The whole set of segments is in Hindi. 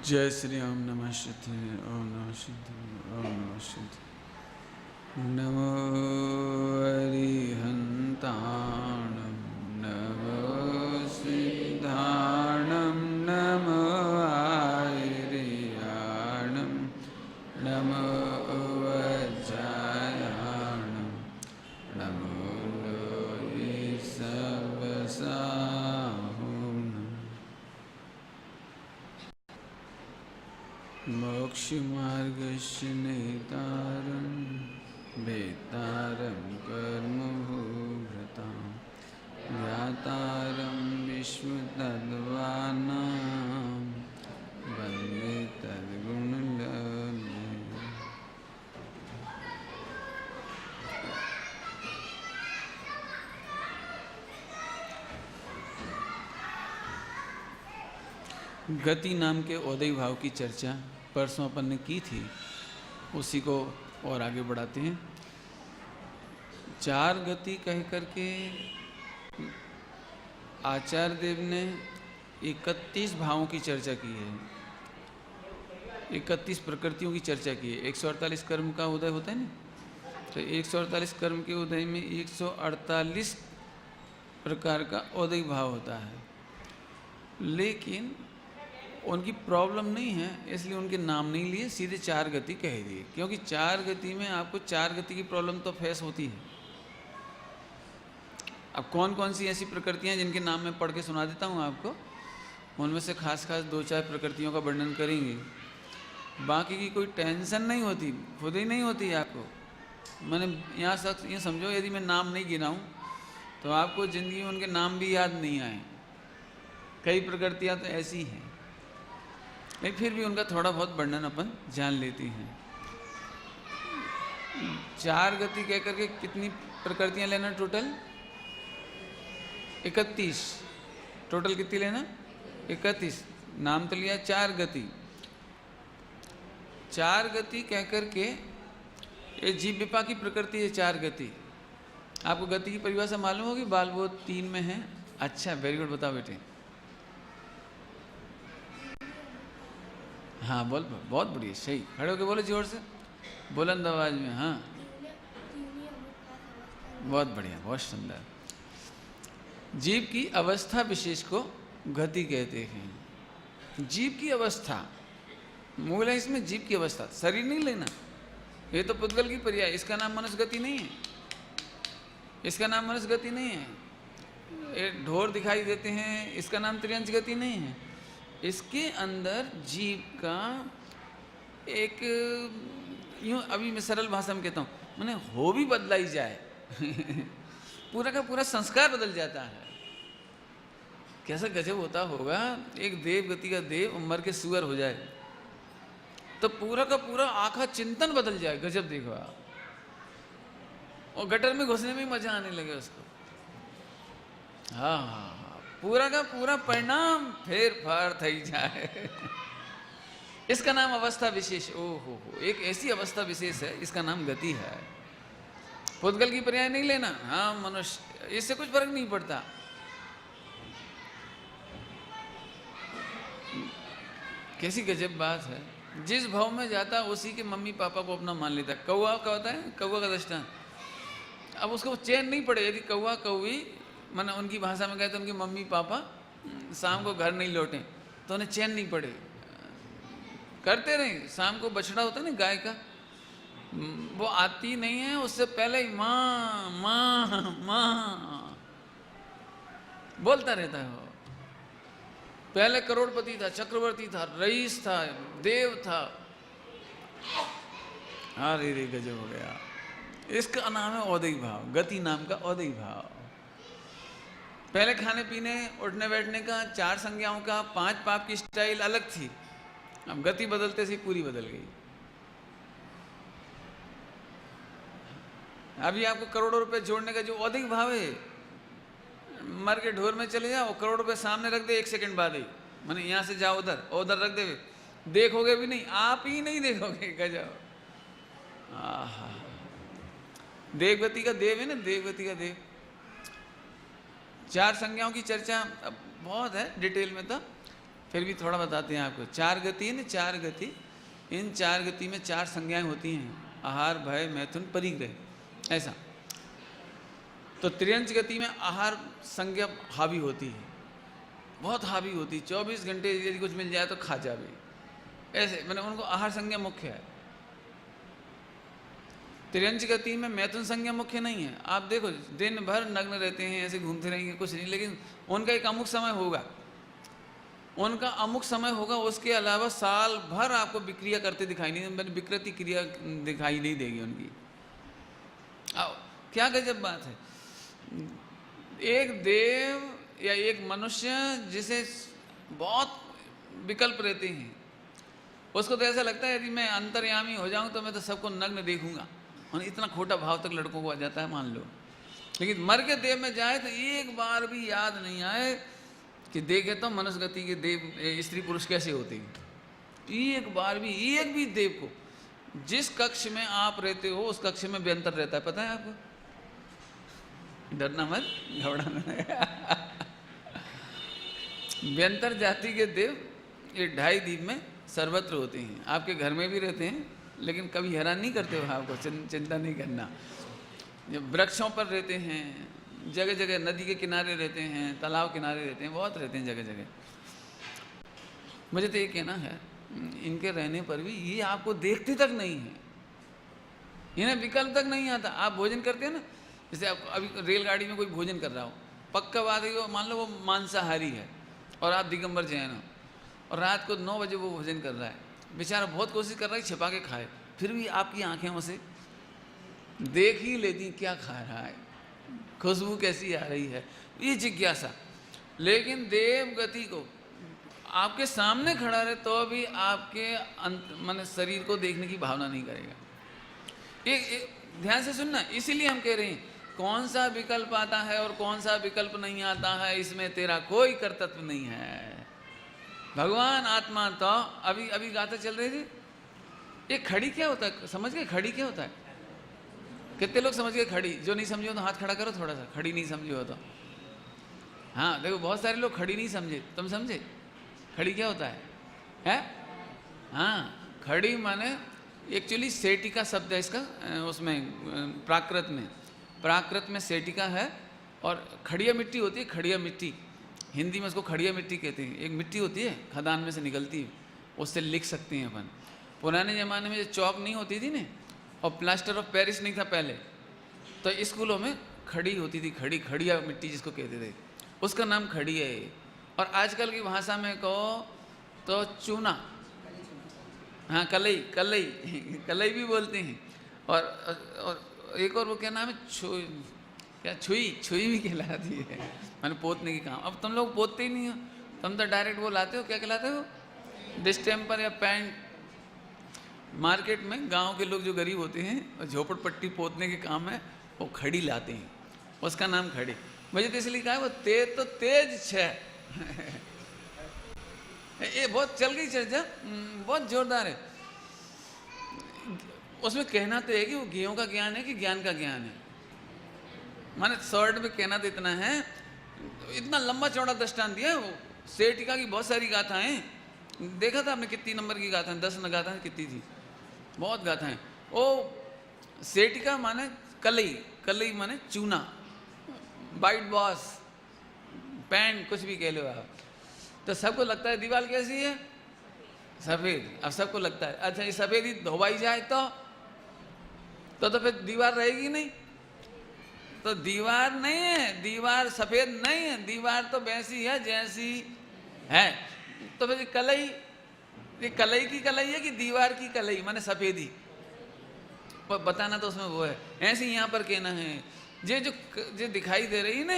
जय श्री राम। नमः शिवाय। ओम नमः शिवाय। ओम नमः शिवाय। नमो अरिहन्ताणं नमो सिद्धाणं नमो आर्याणं नमो वज्रायाणं नमो लोये सर्वसाहुणम् मोक्षमार्गस्य नेतारं भेतारं कर्मभूभृतां ज्ञातारं विश्वतद्वानां वन्दे तद्गुणगणं। गति नाम के औदय भाव की चर्चा परसों अपन ने की थी, उसी को और आगे बढ़ाते हैं। चार गति कह करके आचार्य देव ने 31 भावों की चर्चा की है, 31 प्रकृतियों की चर्चा की है। 148 कर्म का उदय होता है ना, तो 148 कर्म के उदय में 148 प्रकार का उदय भाव होता है। लेकिन उनकी प्रॉब्लम नहीं है, इसलिए उनके नाम नहीं लिए, सीधे चार गति कह दिए, क्योंकि चार गति में आपको चार गति की प्रॉब्लम तो फेस होती है। अब कौन कौन सी ऐसी प्रकृतियां जिनके नाम मैं पढ़ के सुना देता हूं आपको, उनमें से खास खास 2-4 प्रकृतियों का वर्णन करेंगे। बाकी की कोई टेंशन नहीं होती, खुद ही नहीं होती आपको। मैंने यहाँ शख्स ये समझो, यदि मैं नाम नहीं गिनाऊँ तो आपको ज़िंदगी में उनके नाम भी याद नहीं आए। कई प्रकृतियाँ तो ऐसी हैं, लेकिन फिर भी उनका थोड़ा बहुत वर्णन अपन जान लेती हैं। चार गति कह करके कितनी प्रकृतियां लेना टोटल? 31। टोटल कितनी लेना? 31। नाम तो लिया चार गति। चार गति कह करके ये जीव विपा की प्रकृति है चार गति। आपको गति की परिभाषा मालूम होगी? बालबोध 3 में है। अच्छा, वेरी गुड, बताओ बेटे। हाँ बोल, बहुत बढ़िया, सही। खड़े होके बोलो जोर से, बुलंद आवाज में। हाँ बहुत बढ़िया, बहुत सुंदर। जीव की अवस्था विशेष को गति कहते हैं। जीव की अवस्था मूल है इसमें, जीव की अवस्था। शरीर नहीं लेना, ये तो पुद्गल की पर्याय। इसका नाम मनुष्य गति नहीं है, इसका नाम मनुष्य गति नहीं है। ये ढोर दिखाई देते हैं, इसका नाम त्रियंश गति नहीं है। इसके अंदर जीव का एक, यूँ अभी मैं सरल भाषा में कहता हूँ, मैंने हो भी बदलाई जाए पूरा का पूरा संस्कार बदल जाता है। कैसा गजब होता होगा, एक देव गति का देव मर के सुअर हो जाए तो पूरा का पूरा आखा चिंतन बदल जाए। गजब देखो आप, और गटर में घुसने में मजा आने लगे उसको। हाँ हाँ हाँ, पूरा का पूरा परिणाम फेर फार थई जाए इसका नाम अवस्था विशेष। ओहो, एक ऐसी अवस्था विशेष है, इसका नाम गति है। पुद्गल की पर्याय नहीं लेना। हाँ मनुष्य, इससे कुछ फर्क नहीं पड़ता। कैसी गजब बात है, जिस भाव में जाता उसी के मम्मी पापा को अपना मान लेता। कौआ का होता है, कौआ का दृष्टांत। अब उसको चैन नहीं पड़े, यदि कौआ कौवी माने उनकी भाषा में कहते हैं, उनके मम्मी पापा शाम को घर नहीं लौटे तो उन्हें चैन नहीं पड़े, करते रहे। शाम को बछड़ा होता है ना गाय का, वो आती नहीं है, उससे पहले ही माँ माँ माँ बोलता रहता है। वो पहले करोड़पति था, चक्रवर्ती था, रईस था, देव था। अरे रे गजब हो गया। इसका नाम है औदय भाव, गति नाम का औदय भाव। पहले खाने पीने, उठने बैठने का, 4 संज्ञाओं का, 5 पाप की स्टाइल अलग थी। अब गति बदलते से पूरी बदल गई। अभी आपको करोड़ों रुपए जोड़ने का जो औदय भाव है, मर के ढोर में चले जाओ, करोड़ रुपए सामने रख दे 1 सेकंड बाद ही, मैंने यहाँ से जाओ उधर, उधर रख दे, देखोगे भी नहीं, आप ही नहीं देखोगे। गजब। आहा, देवगति का देव है ना, देवगति का देव। 4 संज्ञाओं की चर्चा अब बहुत है डिटेल में, तो फिर भी थोड़ा बताते हैं आपको। 4 गति है ना, 4 गति, इन 4 गति में 4 संज्ञाएं होती हैं, आहार, भय, मैथुन, परिग्रह, ऐसा। तो त्रियंच गति में आहार संज्ञा हावी होती है, बहुत हावी होती है, 24 घंटे यदि कुछ मिल जाए तो खा जावे, ऐसे मैंने उनको आहार संज्ञा मुख्य है। त्रियंच गति में मैथुन संज्ञा मुख्य नहीं है। आप देखो दिन भर नग्न रहते हैं, ऐसे घूमते रहेंगे, कुछ नहीं, लेकिन उनका एक अमुक समय होगा, उनका अमुक समय होगा, उसके अलावा साल भर आपको विक्रिया करते दिखाई नहीं, विकृति क्रिया दिखाई नहीं देगी उनकी। क्या गजब बात है। एक देव या एक मनुष्य जिसे बहुत विकल्प रहते हैं, उसको तो ऐसा लगता है यदि मैं अंतर्यामी हो जाऊं तो मैं तो सबको नग्न देखूंगा, और इतना खोटा भाव तक लड़कों को आ जाता है, मान लो। लेकिन मर के देव में जाए तो एक बार भी याद नहीं आए कि देखे तो मनुष्य गति के देव स्त्री पुरुष कैसे होते हैं। एक बार भी, एक भी देव को, जिस कक्ष में आप रहते हो उस कक्ष में व्यंतर रहता है, पता है आपको? डरना मत, घबराना। व्यंतर जाति के देव ये 2.5 द्वीप में सर्वत्र होते हैं, आपके घर में भी रहते हैं, लेकिन कभी हैरान नहीं करते हो आपको, चिंता नहीं करना। वृक्षों पर रहते हैं, जगह जगह नदी के किनारे रहते हैं, तालाब किनारे रहते हैं, बहुत रहते हैं जगह जगह। मुझे तो ये कहना है, इनके रहने पर भी ये आपको देखते तक नहीं है, इन्हें विकल्प तक नहीं आता। आप भोजन करते हैं ना, जैसे आप अभी रेलगाड़ी में कोई भोजन कर रहा हो, पक्का बात है, मान लो वो मांसाहारी है और आप दिगंबर जैन हो, और रात को 9 बजे वो भोजन कर रहा है, बेचारा बहुत कोशिश कर रहा है छिपा के खाए, फिर भी आपकी आंखें उसे देख ही लेती क्या खा रहा है, खुशबू कैसी आ रही है, ये जिज्ञासा। लेकिन देव गति को आपके सामने खड़ा रहे तो भी आपके माने शरीर को देखने की भावना नहीं करेगा। ये ध्यान से सुनना, इसीलिए हम कह रहे हैं कौन सा विकल्प आता है और कौन सा विकल्प नहीं आता है, इसमें तेरा कोई कर्तव्य नहीं है। भगवान आत्मा तो अभी गाते चल रहे थे। ये खड़ी क्या होता है, समझ गए खड़ी क्या होता है? कितने लोग समझ गए खड़ी? जो नहीं समझे हो तो हाथ खड़ा करो थोड़ा सा, खड़ी नहीं समझे हो तो। हाँ देखो, बहुत सारे लोग खड़ी नहीं समझे, तुम समझे खड़ी क्या होता है? हाँ, खड़ी माने एक्चुअली सेटिका शब्द है इसका, उसमें प्राकृत में सेटिका है, और खड़िया मिट्टी होती है, खड़िया मिट्टी, हिंदी में उसको खड़िया मिट्टी कहते हैं। एक मिट्टी होती है खदान में से निकलती है, उससे लिख सकते हैं अपन। पुराने ज़माने में जो चौक नहीं होती थी ना, और प्लास्टर ऑफ पेरिस नहीं था पहले, तो स्कूलों में खड़ी होती थी, खड़िया मिट्टी जिसको कहते थे, उसका नाम खड़ी है। और आजकल की भाषा में कहो तो चूना, हाँ कलई भी बोलते हैं। और एक और वो क्या नाम है, छुई भी कहलाती है, मैंने पोतने की काम। अब तुम लोग पोतते ही नहीं हो, तुम तो डायरेक्ट वो लाते हो, क्या कहलाते हो, डिस्टेम्पर या पैंट। मार्केट में गांव के लोग जो गरीब होते हैं, झोपड़पट्टी पोतने के काम है, वो खड़ी लाते हैं, उसका नाम खड़ी। मुझे तो इसलिए कहा वो तेज तो तेज छह ये बहुत चल गई चर्चा, बहुत जोरदार है। उसमें कहना तो है कि वो ज्ञों का ज्ञान है कि ज्ञान का ज्ञान है, माने शॉर्ट में कहना तो इतना है। इतना लंबा चौड़ा दृष्टांत दिया। वो सेटिका की बहुत सारी गाथाएं देखा था आपने, कितनी नंबर की गाथाएं, 10 गाथाएं कितनी थी, बहुत गाथाएं। वो सेटिका माने कलई माने चूना, वाइट बॉस, पैंट, कुछ भी कह लो आप। तो सबको लगता है दीवार कैसी है, सफ़ेद। अब सबको लगता है अच्छा ये सफ़ेद ही धोवाई जाए तो फिर दीवार रहेगी नहीं। तो दीवार नहीं है, दीवार सफ़ेद नहीं है, दीवार तो वैसी है जैसी है। तो फिर कलई, ये कलई की कलई है कि दीवार की कलई, माने सफ़ेदी बताना तो उसमें वो है। ऐसे यहाँ पर कहना है, ये जो दिखाई दे रही ना,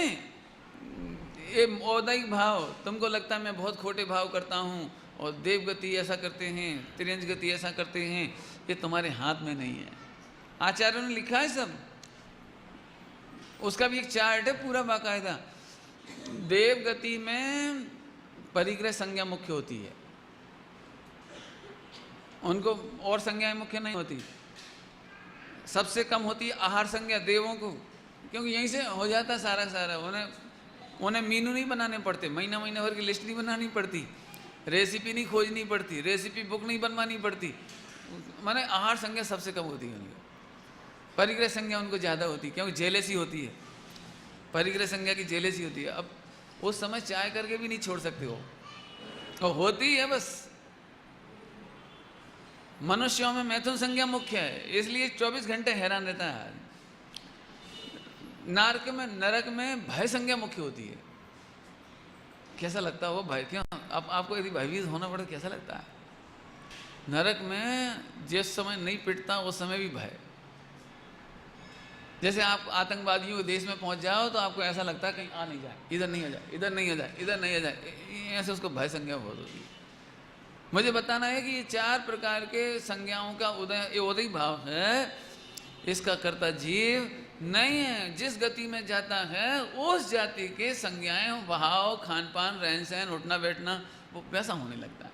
ये औदैहिक भाव, तुमको लगता है मैं बहुत खोटे भाव करता हूँ और देवगति ऐसा करते हैं, त्रियंज गति ऐसा करते हैं, ये तुम्हारे हाथ में नहीं है। आचार्यों ने लिखा है सब, उसका भी एक चार्ट है पूरा बाकायदा। देवगति में परिग्रह संज्ञा मुख्य होती है, उनको और संज्ञाएं मुख्य नहीं होती। सबसे कम होती है आहार संज्ञा देवों को, क्योंकि यहीं से हो जाता सारा। उन्हें मीनू नहीं बनाने पड़ते, महीना भर की लिस्ट नहीं बनानी पड़ती। रेसिपी नहीं खोजनी पड़ती, रेसिपी बुक नहीं बनवानी पड़ती, माने आहार संज्ञा सबसे कम होती है उनकी, परिग्रह संज्ञा उनको ज़्यादा होती है, क्योंकि जेलेसी होती है, परिग्रह संज्ञा की जेलेसी होती है। अब उस समय चाय करके भी नहीं छोड़ सकते हो, और होती है बस। मनुष्यों में मैथुन संज्ञा मुख्य है, इसलिए 24 घंटे हैरान रहता है। नरक में भय संज्ञा मुख्य होती है। कैसा लगता है वो भय? क्यों अब आपको यदि भयभीत होना पड़े कैसा लगता है? नरक में जिस समय नहीं पिटता उस समय भी भय। जैसे आप आतंकवादियों के देश में पहुंच जाओ तो आपको ऐसा लगता है कहीं आ नहीं जाए, इधर नहीं आ जाए, इधर नहीं आ जाए, इधर नहीं आ जाए, ऐसे उसको भय संज्ञा बहुत होती है। मुझे बताना है कि ये 4 प्रकार के संज्ञाओं का उदय भाव है, इसका कर्ता जीव नहीं है। जिस गति में जाता है उस जाति के संज्ञाएं, भाव, खान पान, रहन सहन, उठना बैठना वो वैसा होने लगता है।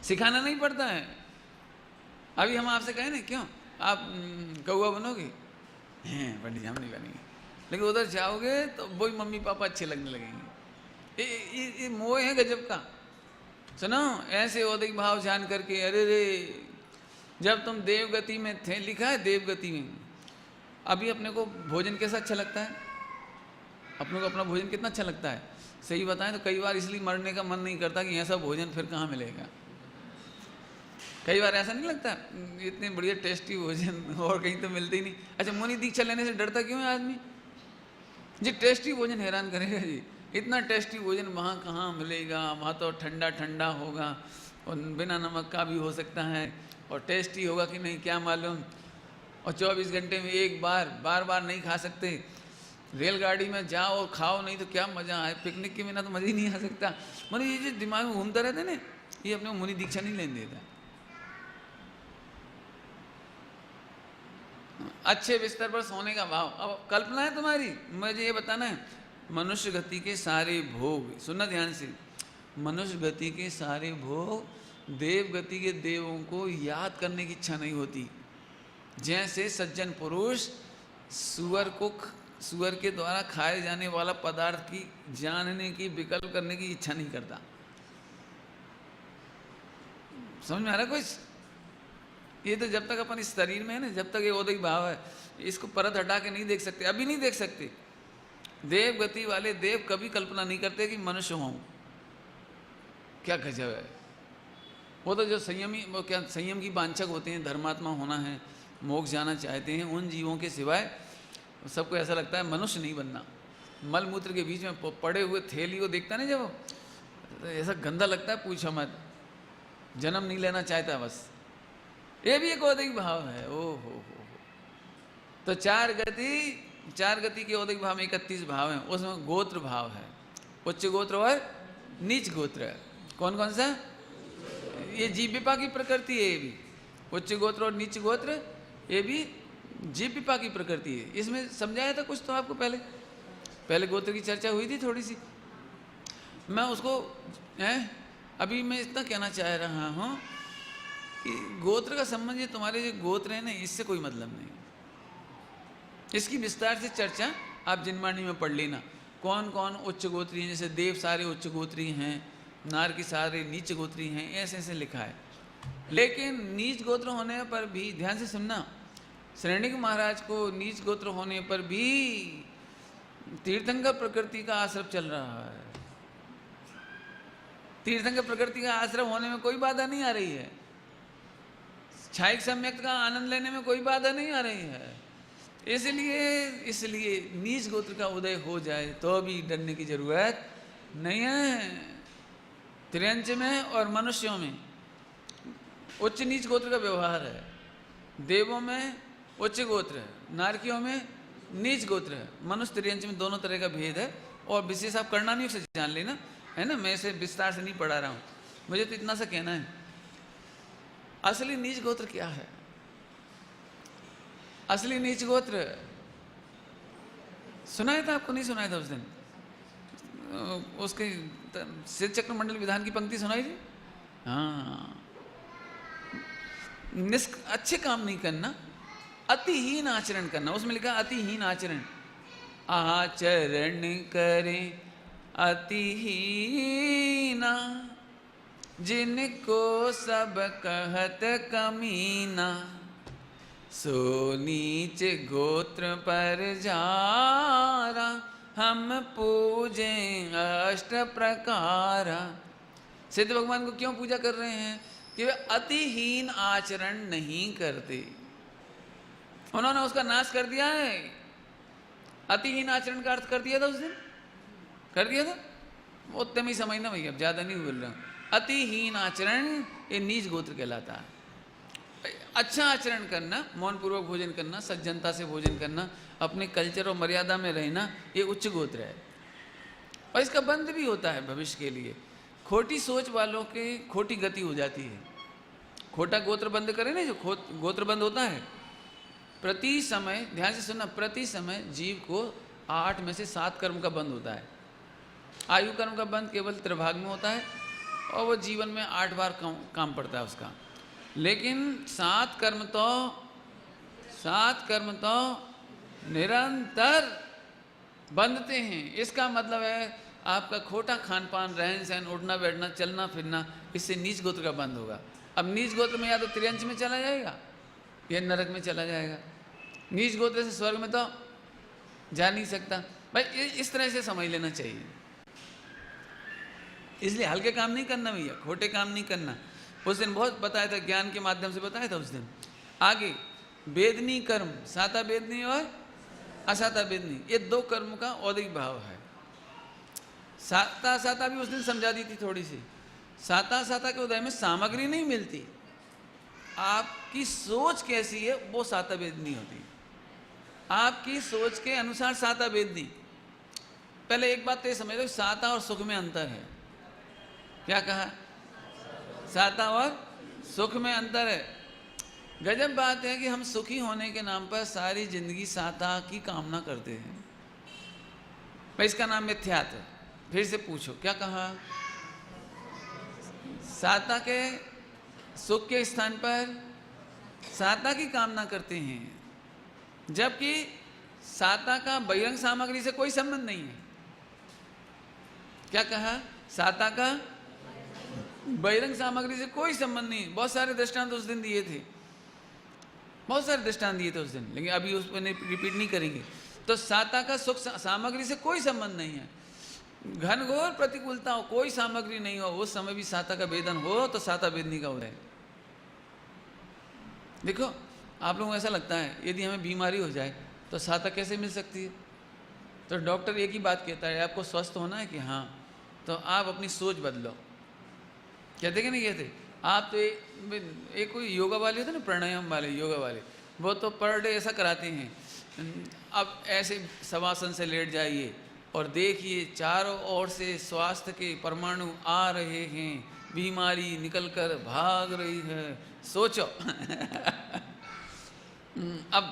सिखाना नहीं पड़ता है। अभी हम आपसे कहें ना, क्यों आप कौआ बनोगे? पंडित जी हम नहीं बनेंगे, लेकिन उधर जाओगे तो वही मम्मी पापा अच्छे लगने लगेंगे। ये मोह है गजब का। सुनो, ऐसे औदिक भाव जान करके, अरे रे जब तुम देवगति में थे, लिखा है देवगति में, अभी अपने को भोजन कैसा अच्छा लगता है? अपने को अपना भोजन कितना अच्छा लगता है? सही बताएं तो कई बार इसलिए मरने का मन नहीं करता कि ऐसा भोजन फिर कहाँ मिलेगा। कई बार ऐसा नहीं लगता, इतने बढ़िया टेस्टी भोजन और कहीं तो मिलते ही नहीं। अच्छा, मुनि दीक्षा लेने से डरता क्यों है आदमी? जी टेस्टी भोजन हैरान करेगा जी, इतना टेस्टी भोजन वहाँ कहाँ मिलेगा? वहाँ तो ठंडा ठंडा होगा और बिना नमक का भी हो सकता है, और टेस्टी होगा कि नहीं क्या मालूम। और 24 घंटे में एक बार बार नहीं खा सकते। रेलगाड़ी में जाओ और खाओ नहीं तो क्या मज़ा आए। पिकनिक के बिना तो मज़ा ही नहीं आ सकता। मतलब ये जो दिमाग में घूमता रहता है ना, ये अपने मुनि दीक्षा नहीं लेने देता। अच्छे बिस्तर पर सोने का भाव। अब कल्पना है तुम्हारी, मुझे ये बताना है, मनुष्य गति के सारे भोग, सुनना ध्यान से, मनुष्य गति के सारे भोग देव गति के देवों को याद करने की इच्छा नहीं होती। जैसे सज्जन पुरुष सुअर के द्वारा खाए जाने वाला पदार्थ की जानने की, विकल्प करने की इच्छा नहीं करता। समझ में आ रहा कुछ? ये तो जब तक अपन इस शरीर में है ना, जब तक ये औदिक भाव है, इसको परत हटा के नहीं देख सकते, अभी नहीं देख सकते। देव गति वाले देव कभी कल्पना नहीं करते कि मनुष्य हों। क्या गजब है। वो तो जो संयमी, वो क्या संयम की वांछक होते हैं, धर्मात्मा होना है, मोक्ष जाना चाहते हैं, उन जीवों के सिवाय सबको ऐसा लगता है मनुष्य नहीं बनना। मल मूत्र के बीच में पड़े हुए थैली को देखता नहीं जब, तो ऐसा गंदा लगता है, पूछो मत। जन्म नहीं लेना चाहता बस। ये भी एक औदिक भाव है। ओ हो। तो 4 गति के औदिक भाव में 31 भाव हैं। उसमें गोत्र भाव है, उच्च गोत्र और नीच गोत्र है। कौन कौन सा? ये जीव विपा की प्रकृति है। ये भी उच्च गोत्र और नीच गोत्र, ये भी जीव विपा की प्रकृति है। इसमें समझाया था कुछ तो आपको पहले गोत्र की चर्चा हुई थी थोड़ी सी। मैं उसको अभी मैं इतना कहना चाह रहा हूँ कि गोत्र का संबंध, ये तुम्हारे जो गोत्र है ना, इससे कोई मतलब नहीं। इसकी विस्तार से चर्चा आप जिनवाणी में पढ़ लेना। कौन कौन उच्च गोत्री हैं, जैसे देव सारे उच्च गोत्री हैं, नार की सारे नीच गोत्री हैं, ऐसे ऐसे लिखा है। लेकिन नीच गोत्र होने पर भी, ध्यान से सुनना, श्रेणिक महाराज को नीच गोत्र होने पर भी तीर्थंकर प्रकृति का आश्रम चल रहा है। तीर्थंकर प्रकृति का आश्रम होने में कोई बाधा नहीं आ रही है। छायिक सम्यक्त का आनंद लेने में कोई बाधा नहीं आ रही है। इसलिए नीच गोत्र का उदय हो जाए तो भी डरने की जरूरत नहीं है। त्रियंच में और मनुष्यों में उच्च नीच गोत्र का व्यवहार है। देवों में उच्च गोत्र है, नारकियों में नीच गोत्र है। मनुष्य त्रियंच में दोनों तरह का भेद है। और विशेष आप करना नहीं, उसे जान लेना, है ना। मैं इसे विस्तार से नहीं पढ़ा रहा हूँ, मुझे तो इतना सा कहना है। असली नीच गोत्र क्या है? असली नीच गोत्र सुनाया था आपको? नहीं सुनाया था उस दिन? उसके सिद्ध चक्र मंडल विधान की पंक्ति सुनाई थी। हाँ, अच्छे काम नहीं करना, अतिहीन आचरण करना। उसमें लिखा अतिहीन आचरण। आचरण करें अतिहीना, जिनको सब कहत कमीना, सो नीच गोत्र पर जारा, हम पूजे अष्ट प्रकारा। सिद्ध भगवान को क्यों पूजा कर रहे हैं? कि वे अतिहीन आचरण नहीं करते, उन्होंने उसका नाश कर दिया है। अतिहीन आचरण का अर्थ कर दिया था उस दिन, कर दिया था, वो उतने में ही समझना भैया, अब ज़्यादा नहीं बोल रहा हूँ। अतिहीन आचरण ये नीच गोत्र कहलाता है। अच्छा आचरण करना, मौन पूर्वक भोजन करना, सज्जनता से भोजन करना, अपने कल्चर और मर्यादा में रहना, ये उच्च गोत्र है। और इसका बंध भी होता है भविष्य के लिए। खोटी सोच वालों की खोटी गति हो जाती है। खोटा गोत्र बंद करें ना, जो गोत्र बंद होता है, प्रति समय, ध्यान से सुनना, प्रति समय जीव को 8 में से 7 कर्म का बंद होता है। आयु कर्म का बंद केवल त्रिभाग में होता है और वो जीवन में 8 बार काम पड़ता है उसका। लेकिन 7 कर्म तो निरंतर बंधते हैं। इसका मतलब है आपका खोटा खान पान, रहन सहन, उठना बैठना, चलना फिरना, इससे नीच गोत्र का बंद होगा। अब नीच गोत्र में या तो त्रियंच में चला जाएगा या नरक में चला जाएगा। नीच गोत्र से स्वर्ग में तो जा नहीं सकता। भाई इस तरह से समझ लेना चाहिए। इसलिए हल्के काम नहीं करना भैया, खोटे काम नहीं करना। उस दिन बहुत बताया था, ज्ञान के माध्यम से बताया था उस दिन। आगे वेदनी कर्म, साता वेदनी और असाता वेदनी, ये 2 कर्म का औदिक भाव है। साता भी उस दिन समझा दी थी थोड़ी सी। साता के उदय में सामग्री नहीं मिलती, आपकी सोच कैसी है वो साता वेदनी होती। आपकी सोच के अनुसार साता वेदनी। पहले एक बात तो ये समझ लो, साता और सुख में अंतर है। क्या कहा? साता और सुख में अंतर है। गजब बात है कि हम सुखी होने के नाम पर सारी जिंदगी साता की कामना करते हैं। भाई इसका नाम मिथ्यात्व है। फिर से पूछो, क्या कहा? साता के सुख के स्थान पर साता की कामना करते हैं, जबकि साता का बहिरंग सामग्री से कोई संबंध नहीं है। क्या कहा? साता का बहिरंग सामग्री से कोई संबंध नहीं। बहुत सारे दृष्टांत उस दिन दिए थे, बहुत सारे दृष्टांत दिए थे उस दिन, लेकिन अभी उस पर रिपीट नहीं करेंगे। तो साता का सुख सामग्री से कोई संबंध नहीं है। घनघोर प्रतिकूलता हो, कोई सामग्री नहीं हो, उस समय भी साता का वेदन हो तो साता वेदनी का उदय। देखो आप लोगों को ऐसा लगता है यदि हमें बीमारी हो जाए तो साता कैसे मिल सकती है? तो डॉक्टर एक ही बात कहता है, आपको स्वस्थ होना है कि हाँ, तो आप अपनी सोच बदलो। कहते कि नहीं कहते? आप तो एक कोई योगा वाले होते ना, प्राणायाम वाले, योगा वाले, वो तो पर डे ऐसा कराते हैं। अब ऐसे शवासन से लेट जाइए और देखिए चारों ओर से स्वास्थ्य के परमाणु आ रहे हैं, बीमारी निकलकर भाग रही है। सोचो अब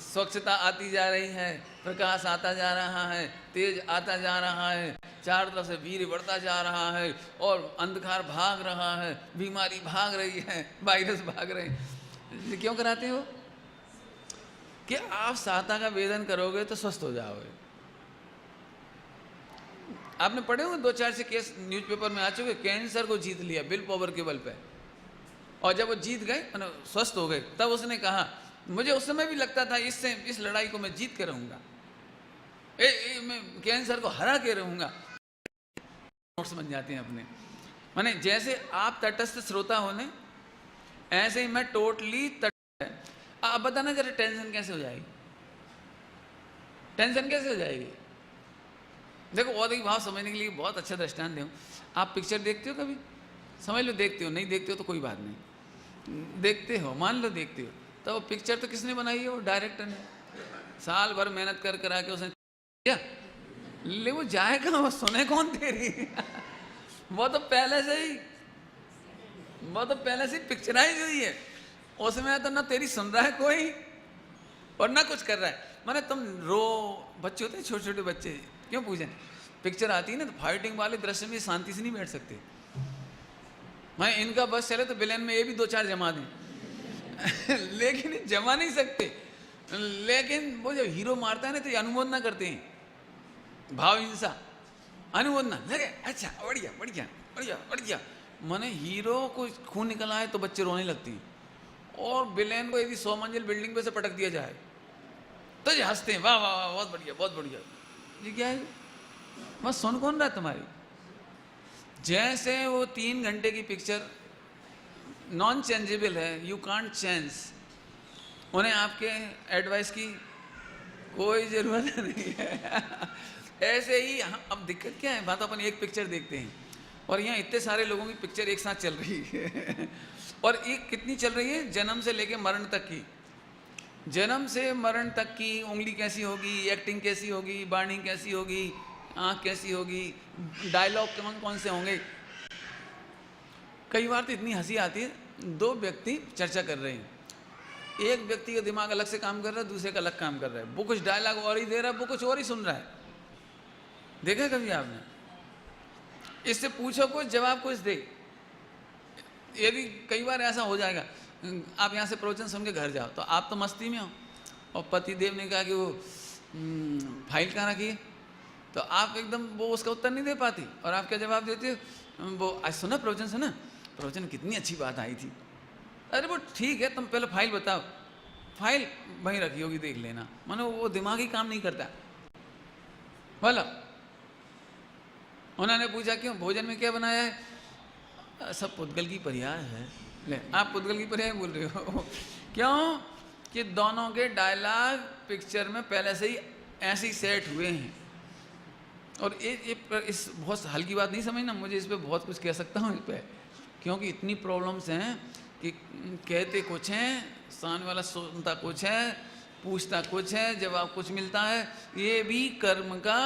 स्वच्छता आती जा रही है, प्रकाश आता जा रहा है, तेज आता जा रहा है, चारों तरफ से वीर्य बढ़ता जा रहा है और अंधकार भाग रहा है, बीमारी भाग रही है, वायरस भाग रहे हैं। क्यों कराते हो? कि आप साता का वेदन करोगे तो स्वस्थ हो जाओगे। आपने पढ़े होंगे 2-4 से केस न्यूज़पेपर में आ चुके, कैंसर को जीत लिया बिल पॉवर के बल पे, और जब वो जीत गए, स्वस्थ हो गए, तब उसने कहा मुझे उस समय भी लगता था इस लड़ाई को मैं जीत के रहूंगा, मैं कैंसर को हरा के रहूंगा। नोट्स बन जाते हैं अपने। माने जैसे आप तटस्थ श्रोता होने, ऐसे ही मैं टोटली तटस्थ है। अब बताना जरा टेंशन कैसे हो जाएगी? टेंशन कैसे हो जाएगी? देखो औदिक भाव समझने के लिए बहुत अच्छा दृष्टांत दूं। आप पिक्चर देखते हो कभी? समझ लो देखते हो, नहीं देखते हो तो कोई बात नहीं। देखते हो, मान लो देखते हो, तो वो पिक्चर तो किसने बनाई है? वो डायरेक्टर ने साल भर मेहनत कर कर आके उसने क्या ले, वो जाएगा, वो सुने कौन तेरी वो तो पहले से ही पिक्चराइज हुई है। उसमें तो ना तेरी सुन रहा है कोई और ना कुछ कर रहा है। माने तुम रो, बच्चे होते हैं छोटे छोटे बच्चे, क्यों पूछें? पिक्चर आती है ना तो फाइटिंग वाले दृश्य में शांति से नहीं बैठ सकते। मैं इनका बस चले तो विलेन में ये भी 2-4 जमा दें लेकिन जमा नहीं सकते। लेकिन वो जब हीरो मारता है ना तो ये अनुमोदना करते हैं, भाव हिंसा। अनुमोदना लगे, अच्छा बढ़िया बढ़िया बढ़िया बढ़िया। माने हीरो को खून निकल आए तो बच्चे रोने लगती हैं, और विलेन को यदि 100 मंजिल बिल्डिंग पे से पटक दिया जाए तो ये हंसते हैं, वाह वाह वाह बहुत बढ़िया बहुत बढ़िया। ये क्या है? बस सुन कौन रहा है तुम्हारी? जैसे वो 3 घंटे की पिक्चर नॉन चेंजेबल है, यू कांट चेंज, उन्हें आपके एडवाइस की कोई ज़रूरत नहीं है। ऐसे ही अब दिक्कत क्या है, बात अपन एक पिक्चर देखते हैं और यहाँ इतने सारे लोगों की पिक्चर एक साथ चल रही है और एक कितनी चल रही है, जन्म से लेके मरण तक की। जन्म से मरण तक की उंगली कैसी होगी, एक्टिंग कैसी होगी, वाणी कैसी होगी, आँख कैसी होगी, डायलॉग कौन से होंगे। कई बार तो इतनी हंसी आती है, 2 व्यक्ति चर्चा कर रहे हैं, एक व्यक्ति का दिमाग अलग से काम कर रहा है, दूसरे का अलग काम कर रहा है, वो कुछ डायलॉग और ही दे रहा है, वो कुछ और ही सुन रहा है। देखा कभी आपने? इससे पूछो कुछ, जवाब कुछ दे। यदि कई बार ऐसा हो जाएगा, आप यहाँ से प्रवचन सुन के घर जाओ तो आप तो मस्ती में हो और पतिदेव ने कहा कि वो फाइल कहाँ रखी है, तो आप एकदम वो उसका उत्तर नहीं दे पाती और आप क्या जवाब देते हो? वो आज सुना प्रवचन, सुना प्रवचन, कितनी अच्छी बात आई थी। अरे वो ठीक है, तुम पहले फाइल बताओ, फाइल वहीं रखी होगी देख लेना। मानो वो दिमाग ही काम नहीं करता। बोलो, उन्होंने पूछा क्यों भोजन में क्या बनाया है? सब पुद्गल की पर्याय है। ले, आप पुद्गल की पर्याय बोल रहे हो क्यों? कि दोनों के डायलॉग पिक्चर में पहले से ही ऐसे ही सेट हुए हैं। और इस बहुत हल्की बात नहीं समझना, मुझे इस पर बहुत कुछ कह सकता हूँ इस पर, क्योंकि इतनी प्रॉब्लम्स हैं कि कहते कुछ हैं, सामने वाला सुनता कुछ है, पूछता कुछ है, जवाब कुछ मिलता है। ये भी कर्म का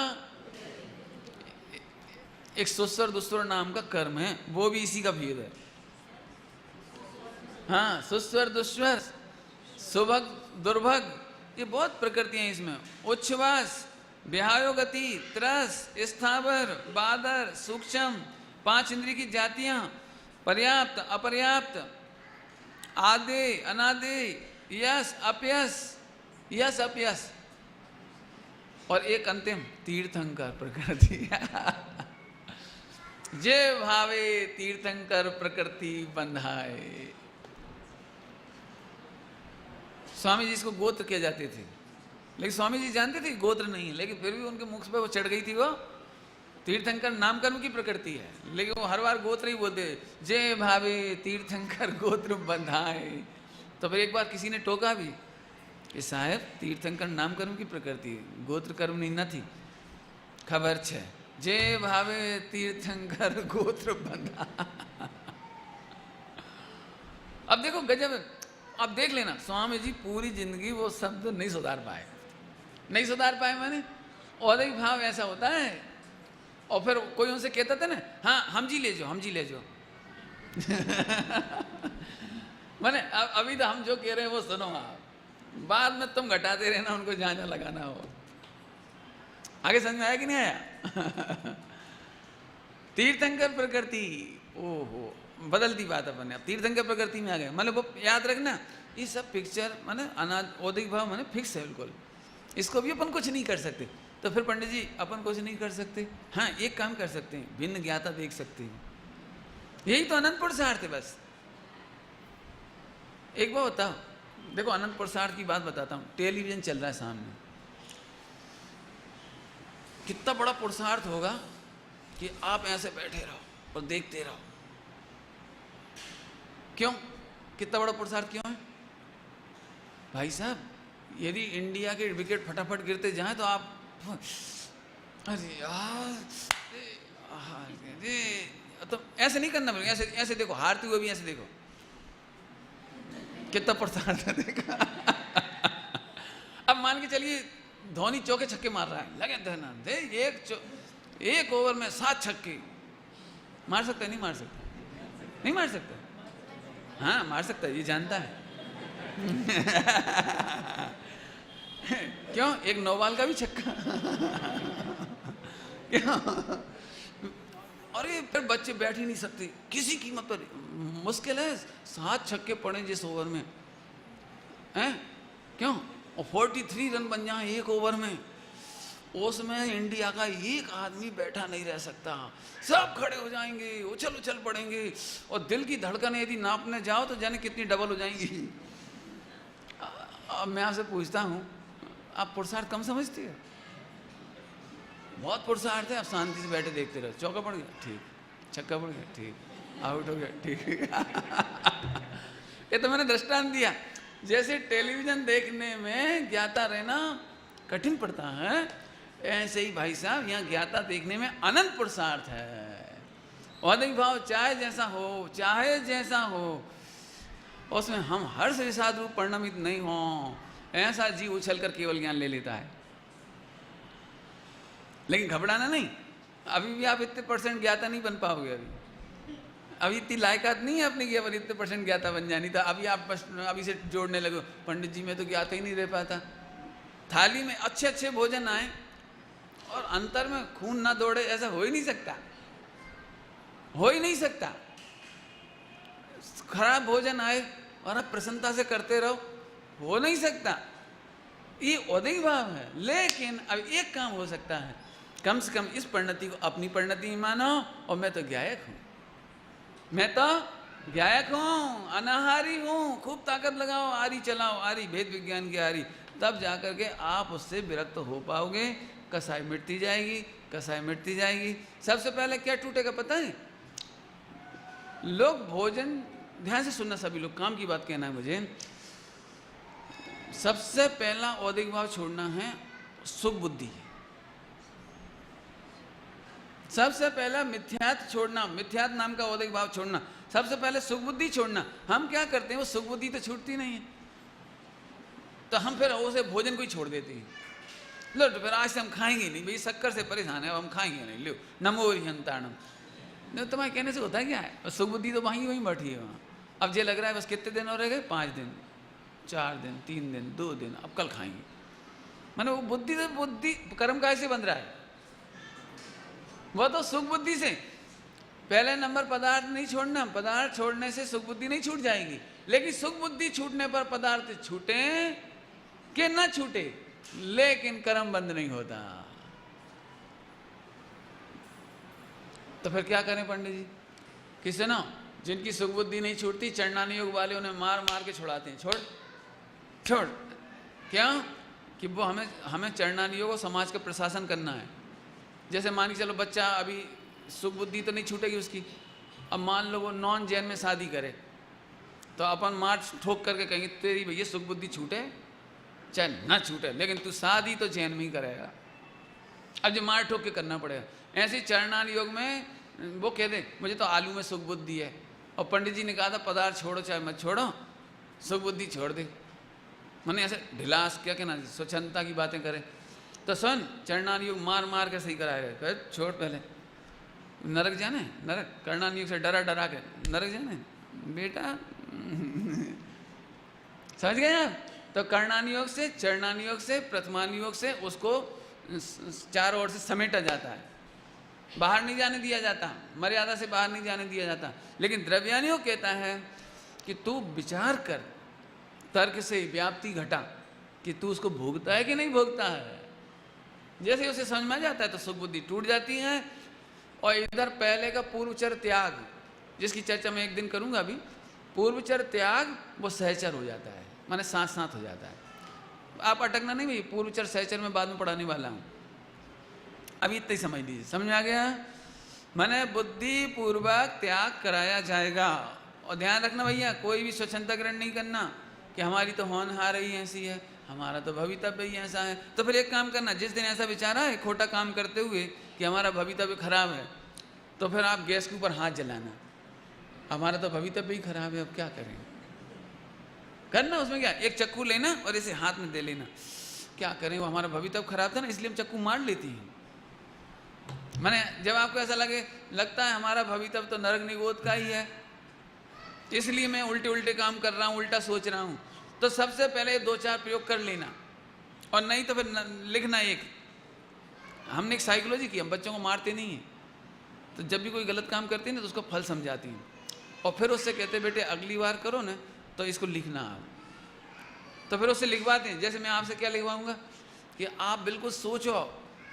एक सुस्वर दुस्वर नाम का कर्म है, वो भी इसी का भेद है। हाँ, सुस्वर दुस्वर, सुभग दुर्भग, ये बहुत प्रकृतियां इसमें। उच्छ्वास, विहायो गति, त्रस, स्थावर, बादर, सूक्ष्म, 5 इंद्रिय की जातियां, पर्याप्त अपर्याप्त, आदे अनादे, यस अपयस, यस अपयस, और एक अंतिम तीर्थंकर प्रकृति। जे भावे तीर्थंकर प्रकृति बंधाए। स्वामी जी इसको गोत्र किया जाते थे, लेकिन स्वामी जी जानते थे गोत्र नहीं है, लेकिन फिर भी उनके मुख पे वो चढ़ गई थी। वो तीर्थंकर नामकर्म की प्रकृति है, लेकिन वो हर बार गोत्र ही बोलते, जय भावे तीर्थंकर गोत्र बंधाए। तो फिर एक बार किसी ने टोका भी कि साहब तीर्थंकर नामकर्म की प्रकृति है, गोत्र कर्म नहीं न थी। खबर छे, जय भावे तीर्थंकर गोत्र बंधा। अब देखो गजब, अब देख लेना, स्वामी जी पूरी जिंदगी वो शब्द नहीं सुधार पाए, नहीं सुधार पाए। मैंने औदिक भाव ऐसा होता है, और फिर कोई उनसे कहता था ना, हाँ हम जी ले जाओ, हम जी ले जाओ। मैंने अभी तो हम जो कह रहे हैं वो सुनो आप, बाद में तुम घटाते रहना उनको जहाँ जहाँ लगाना हो। आगे समझ में आया कि नहीं आया? तीर्थंकर प्रकृति, ओहो बदलती बात अपन ने, अब तीर्थंकर प्रकृति में आ गए। मतलब वो याद रखना, ये सब पिक्चर माने अनाद औदिक भाव माने फिक्स है बिल्कुल, इसको भी अपन कुछ नहीं कर सकते। तो फिर पंडित जी अपन कुछ नहीं कर सकते, हाँ एक काम कर सकते हैं, भिन्न ज्ञाता देख सकते हैं। यही तो अनंत पुरुषार्थ है बस। एक बार बताओ, देखो अनंत पुरुषार्थ की बात बताता हूँ। टेलीविजन चल रहा है सामने, कितना बड़ा पुरुषार्थ होगा कि आप ऐसे बैठे रहो और देखते रहो। क्यों? कितना बड़ा पुरुषार्थ क्यों है भाई साहब? यदि इंडिया के विकेट फटाफट गिरते जाएं तो आप अरे यार, तो ऐसे नहीं करना पड़ेगा, ऐसे ऐसे देखो, हारते हुए भी ऐसे देखो, कितना पुरुषार्थ है देखा। अब मान के चलिए धोनी चौके छक्के मार रहा है, लगे देना दे, एक ओवर में 7 छक्के मार सकता है? नहीं मार सकता, नहीं मार सकता। हाँ मार सकता है, ये जानता है। क्यों? एक 9 बॉल का भी छक्का। क्यों? अरे फिर बच्चे बैठ ही नहीं सकते किसी कीमत पर, मुश्किल है 7 छक्के पड़े जिस ओवर में, हैं? क्यों? और 43 रन बन जाए एक ओवर में, उसमें इंडिया का एक आदमी बैठा नहीं रह सकता, सब खड़े हो जाएंगे, उछल उछल पड़ेंगे, और दिल की धड़कन यदि नापने जाओ तो जाने कितनी डबल हो जाएंगी। अब मैं आपसे पूछता हूँ, आप पुरुषार्थ कम समझते हो? बहुत पुरुषार्थ है, आप शांति से बैठे देखते रहो। चौका पड़ गया, ठीक। छक्का पड़ गया, ठीक। आउट हो गया, ठीक। ये तो मैंने दृष्टांत दिया। जैसे टेलीविजन देखने में ज्ञाता रहना कठिन पड़ता है, ऐसे ही भाई साहब यहाँ ज्ञाता देखने में अनंत पुरुषार्थ है। औदिक भाव चाहे जैसा हो, उसमें हम हर्ष विषाद रूप परिणमित नहीं हो, ऐसा जीव उछल कर केवल ज्ञान ले लेता है। लेकिन घबराना नहीं, अभी भी आप इतने % ज्ञाता नहीं बन पाओगे। अभी इतनी लायकात नहीं है अपनी कि अब इतने % ज्ञाता बन जानी। तो अभी आप बस अभी से जोड़ने लगो, पंडित जी मैं तो ज्ञाता ही नहीं रह पाता। थाली में अच्छे अच्छे भोजन आए और अंतर में खून ना दौड़े, ऐसा हो ही नहीं सकता, हो ही नहीं सकता। खराब भोजन आए और आप प्रसन्नता से करते रहो, हो नहीं सकता। ये औदिक भाव है। लेकिन अब एक काम हो सकता है, कम से कम इस परिणति को अपनी परिणति मानो, और मैं तो गायक हूं, मैं तो गायक हूं, अनाहारी हूं, खूब ताकत लगाओ, आरी चलाओ, आरी भेद विज्ञान की आरी, तब जाकर के आप उससे विरक्त हो पाओगे। कसाई मिटती जाएगी, कसाई मिटती जाएगी। सबसे पहले क्या टूटेगा पता है? लोग भोजन, ध्यान से सुनना सभी लोग, काम की बात कहना है मुझे। सबसे पहला औदिक भाव छोड़ना है सुख बुद्धि। सबसे पहला मिथ्यात्व छोड़ना, मिथ्यात्व नाम का औदिक भाव छोड़ना। सबसे पहले सुख बुद्धि छोड़ना। हम क्या करते हैं, वो सुख बुद्धि तो छूटती नहीं है, तो हम फिर उसे भोजन को ही छोड़ देते हैं। लो तो फिर आज से हम खाएंगे नहीं, भाई शक्कर से परेशान है, अब हम खाएंगे नहीं, लो नमो हरिहंताणम। नहीं, तुम्हारे कहने से होता है क्या है? सुख बुद्धि तो वहीं वहीं बैठी है वहाँ। अब ये लग रहा है बस कितने दिन और रह गए, 5 दिन, 4 दिन, 3 दिन, 2 दिन, अब कल खाएंगे। माने वो बुद्धि तो बुद्धि कर्म कैसे बन रहा है? वो तो सुख बुद्धि से। पहले नंबर पदार्थ नहीं छोड़ना, पदार्थ छोड़ने से सुख बुद्धि नहीं छूट जाएगी, लेकिन सुख बुद्धि छूटने पर पदार्थ छूटे कि ना छूटे, लेकिन कर्म बंद नहीं होता। तो फिर क्या करें पंडित जी? किसे ना, जिनकी सुख बुद्धि नहीं छूटती, चरणानी योग वाले उन्हें मार मार के छुड़ाते हैं। छोड़ छोड़, क्या कि वो हमें चरणानी योग समाज का प्रशासन करना है। जैसे मान के चलो बच्चा अभी सुख बुद्धि तो नहीं छूटेगी उसकी, अब मान लो वो नॉन जैन में शादी करे, तो अपन मार ठोक करके कहेंगे तेरी भैया सुख बुद्धि छूटे चाहे ना छूटे, लेकिन तू शादी तो जैन में ही करेगा। अब जो मार ठोक के करना पड़ेगा। ऐसे चरणान योग में वो कह दे मुझे तो आलू में सुख बुद्धि है, और पंडित जी ने कहा था पदार्थ छोड़ो चाहे मत छोड़ो, सुख बुद्धि छोड़ दे। मैंने ऐसे ढिलास क्या कहना, स्वच्छंदता की बातें करें। तो सुन, चरणान योग मार मार के सही कराएगा। कह छोड़, पहले नरक जाने, नरक कर्णान योग से डरा डरा के नरक जाने बेटा। समझ गए आप? तो कर्णान योग से, चरणान योग से, प्रथमान योग से उसको चारों ओर से समेटा जाता है, बाहर नहीं जाने दिया जाता, मर्यादा से बाहर नहीं जाने दिया जाता। लेकिन द्रव्यान योग कहता है कि तू विचार कर, तर्क से व्याप्ति घटा कि तू उसको भोगता है कि नहीं भोगता है। जैसे उसे समझ में आ जाता है तो सुख बुद्धि टूट जाती है। और इधर पहले का पूर्वचर त्याग, जिसकी चर्चा मैं एक दिन करूंगा, अभी पूर्वचर त्याग वो सहचर हो जाता है, माने साथ साथ हो जाता है। आप अटकना नहीं भाई, पूर्वचर सहचर में बाद में पढ़ाने वाला हूं, अभी इतना ही समझ लीजिए। समझ में आ गया? माने बुद्धि पूर्वक त्याग कराया जाएगा। और ध्यान रखना भैया, कोई भी स्वच्छंदता ग्रहण नहीं करना कि हमारी तो होनहार ही ऐसी है, हमारा तो भवितव्य ही ऐसा है। तो फिर एक काम करना, जिस दिन ऐसा विचार है खोटा काम करते हुए कि हमारा भवितव्य खराब है, तो फिर आप गैस के ऊपर हाथ जलाना, हमारा तो भवितव्य ही खराब है, अब क्या करें। करना उसमें क्या, एक चक्कू लेना और इसे हाथ में दे लेना, क्या करें वो हमारा भवितव्य खराब था ना, इसलिए हम चक्कू मार लेती हैं। माने जब आपको ऐसा लगता है हमारा भवितव्य तो नरक निगोद का ही है, इसलिए मैं उल्टे उल्टे काम कर रहा हूँ, उल्टा सोच रहा हूँ, तो सबसे पहले 2-4 प्रयोग कर लेना। और नहीं तो फिर लिखना एक, हमने एक साइकोलॉजी की, हम बच्चों को मारते नहीं हैं, तो जब भी कोई गलत काम करते हैं ना तो उसको फल समझाती हैं, और फिर उससे कहते बेटे अगली बार करो ना तो इसको लिखना आप। तो फिर उससे लिखवाते हैं। जैसे मैं आपसे क्या लिखवाऊंगा कि आप बिल्कुल सोचो